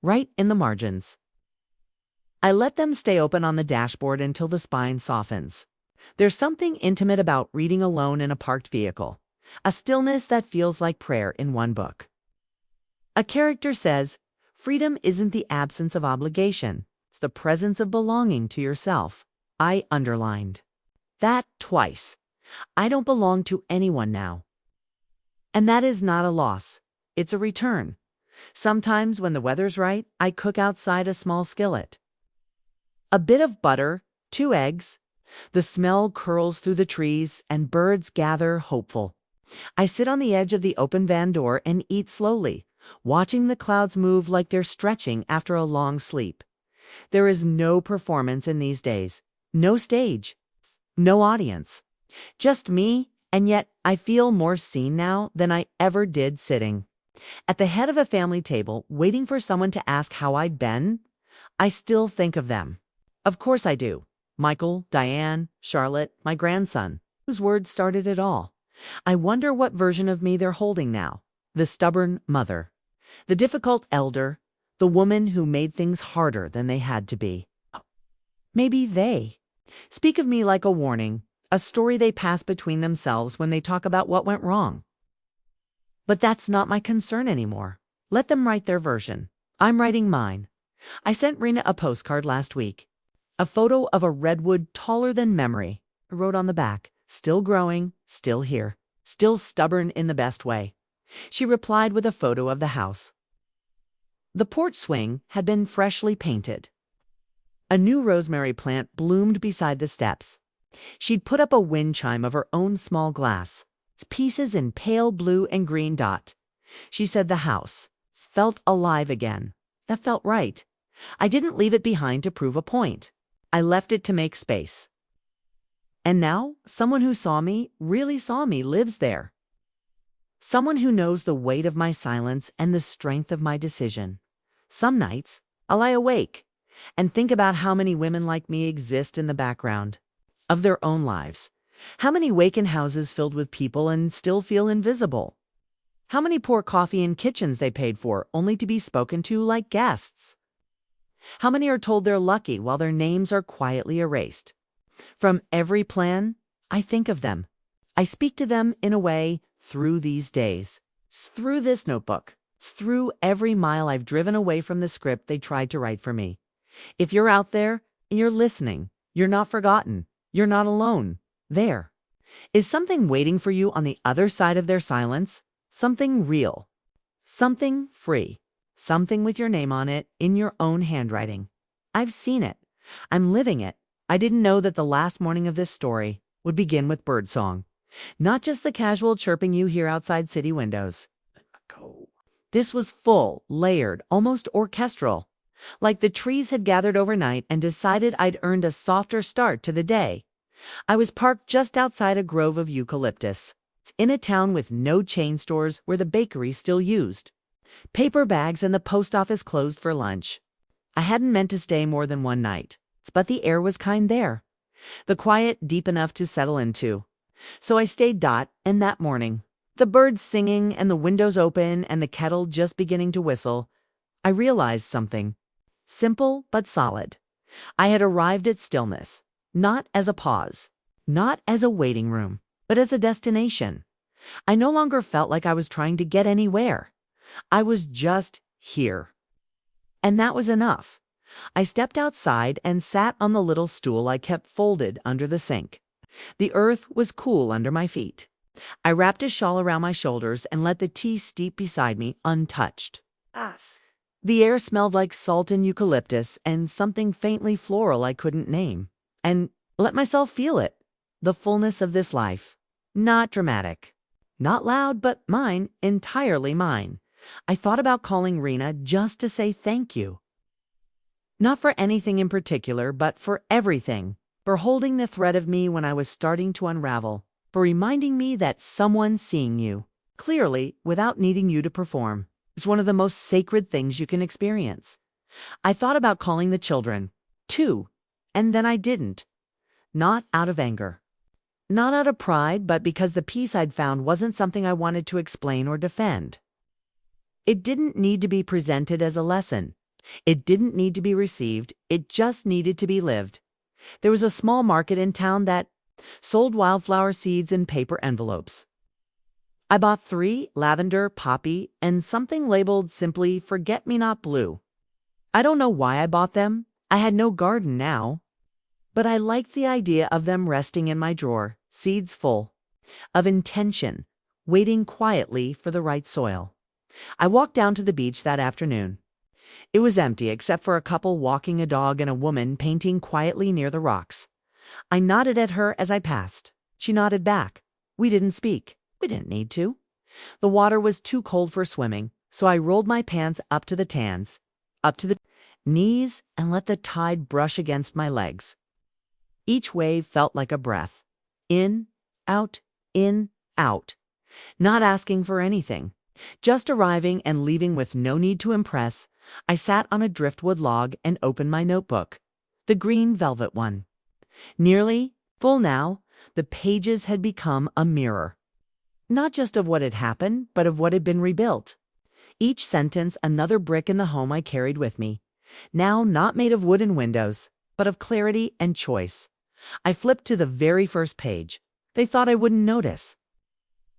right in the margins. I let them stay open on the dashboard until the spine softens. There's something intimate about reading alone in a parked vehicle, a stillness that feels like prayer in one book. A character says, freedom isn't the absence of obligation, it's the presence of belonging to yourself. I underlined that twice. I don't belong to anyone now. And that is not a loss, it's a return. Sometimes when the weather's right, I cook outside a small skillet. A bit of butter, 2 eggs. The smell curls through the trees and birds gather hopeful. I sit on the edge of the open van door and eat slowly, watching the clouds move like they're stretching after a long sleep. There is no performance in these days, no stage, no audience. Just me, and yet I feel more seen now than I ever did sitting at the head of a family table, waiting for someone to ask how I'd been. I still think of them. Of course I do. Michael, Diane, Charlotte, my grandson, whose words started it all. I wonder what version of me they're holding now. The stubborn mother, the difficult elder, the woman who made things harder than they had to be. Maybe they speak of me like a warning, a story they pass between themselves when they talk about what went wrong. But that's not my concern anymore. Let them write their version. I'm writing mine. I sent Rena a postcard last week. A photo of a redwood taller than memory. I wrote on the back, still growing, still here, still stubborn in the best way. She replied with a photo of the house. The porch swing had been freshly painted. A new rosemary plant bloomed beside the steps. She'd put up a wind chime of her own small glass, its pieces in pale blue and green dot. She said the house felt alive again. That felt right. I didn't leave it behind to prove a point. I left it to make space. And now, someone who saw me, really saw me, lives there. Someone who knows the weight of my silence and the strength of my decision. Some nights, I'll lie awake and think about how many women like me exist in the background of their own lives. How many wake in houses filled with people and still feel invisible? How many pour coffee in kitchens they paid for only to be spoken to like guests? How many are told they're lucky while their names are quietly erased? From every plan, I think of them. I speak to them in a way through these days. It's through this notebook. It's through every mile I've driven away from the script they tried to write for me. If you're out there and you're listening, you're not forgotten. You're not alone. There is something waiting for you on the other side of their silence. Something real. Something free. Something with your name on it in your own handwriting. I've seen it. I'm living it. I didn't know that the last morning of this story would begin with birdsong. Not just the casual chirping you hear outside city windows. This was full, layered, almost orchestral. Like the trees had gathered overnight and decided I'd earned a softer start to the day. I was parked just outside a grove of eucalyptus, in a town with no chain stores where the bakery still used. Paper bags and the post office closed for lunch. I hadn't meant to stay more than one night, but the air was kind there. The quiet deep enough to settle into. So I stayed. And that morning, the birds singing and the windows open and the kettle just beginning to whistle, I realized something. Simple but solid. I had arrived at stillness, not as a pause, not as a waiting room, but as a destination. I no longer felt like I was trying to get anywhere. I was just here. And that was enough. I stepped outside and sat on the little stool I kept folded under the sink. The earth was cool under my feet. I wrapped a shawl around my shoulders and let the tea steep beside me untouched. The air smelled like salt and eucalyptus and something faintly floral I couldn't name. And let myself feel it. The fullness of this life. Not dramatic. Not loud, but mine, entirely mine. I thought about calling Rena just to say thank you. Not for anything in particular, but for everything. For holding the thread of me when I was starting to unravel. For reminding me that someone seeing you, clearly, without needing you to perform, is one of the most sacred things you can experience. I thought about calling the children. 2. And then I didn't. Not out of anger. Not out of pride, but because the peace I'd found wasn't something I wanted to explain or defend. It didn't need to be presented as a lesson. It didn't need to be received. It just needed to be lived. There was a small market in town that sold wildflower seeds in paper envelopes. I bought 3, lavender, poppy, and something labeled simply forget-me-not blue. I don't know why I bought them. I had no garden now. But I liked the idea of them resting in my drawer, seeds full of intention, waiting quietly for the right soil. I walked down to the beach that afternoon. It was empty except for a couple walking a dog and a woman painting quietly near the rocks. I nodded at her as I passed. She nodded back. We didn't speak. We didn't need to. The water was too cold for swimming, so I rolled my pants up to the tans, up to the knees, and let the tide brush against my legs. Each wave felt like a breath. In, out, not asking for anything. Just arriving and leaving with no need to impress, I sat on a driftwood log and opened my notebook, the green velvet one. Nearly full now, the pages had become a mirror. Not just of what had happened, but of what had been rebuilt. Each sentence another brick in the home I carried with me, now not made of wooden windows, but of clarity and choice. I flipped to the very first page. They thought I wouldn't notice.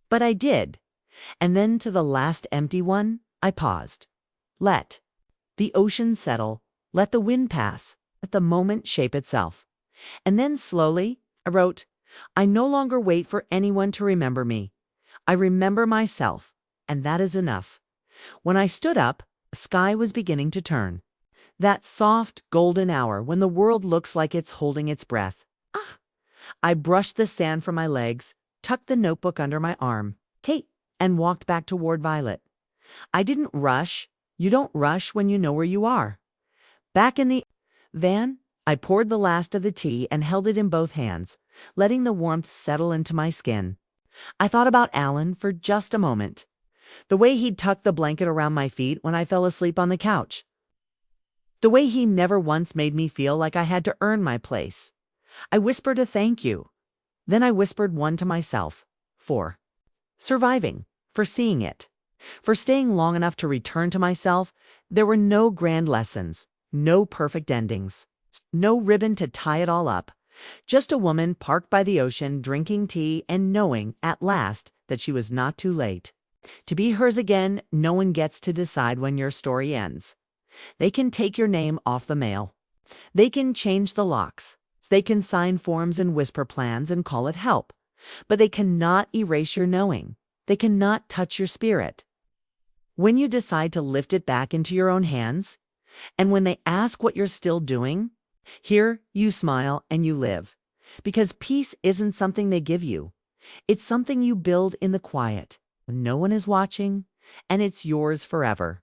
But I did. And then to the last empty one, I paused. Let the ocean settle, let the wind pass, let the moment shape itself. And then slowly, I wrote, I no longer wait for anyone to remember me. I remember myself, and that is enough. When I stood up, the sky was beginning to turn. That soft, golden hour when the world looks like it's holding its breath. I brushed the sand from my legs, tucked the notebook under my arm, Kate, and walked back toward Violet. I didn't rush. You don't rush when you know where you are. Back in the van, I poured the last of the tea and held it in both hands, letting the warmth settle into my skin. I thought about Alan for just a moment. The way he'd tucked the blanket around my feet when I fell asleep on the couch. The way he never once made me feel like I had to earn my place. I whispered a thank you. Then I whispered one to myself. For surviving. For seeing it. For staying long enough to return to myself. There were no grand lessons. No perfect endings. No ribbon to tie it all up. Just a woman parked by the ocean, drinking tea and knowing, at last, that she was not too late. To be hers again, no one gets to decide when your story ends. They can take your name off the mail. They can change the locks. They can sign forms and whisper plans and call it help. But they cannot erase your knowing. They cannot touch your spirit. When you decide to lift it back into your own hands, and when they ask what you're still doing, here you smile and you live. Because peace isn't something they give you. It's something you build in the quiet, when no one is watching, and it's yours forever.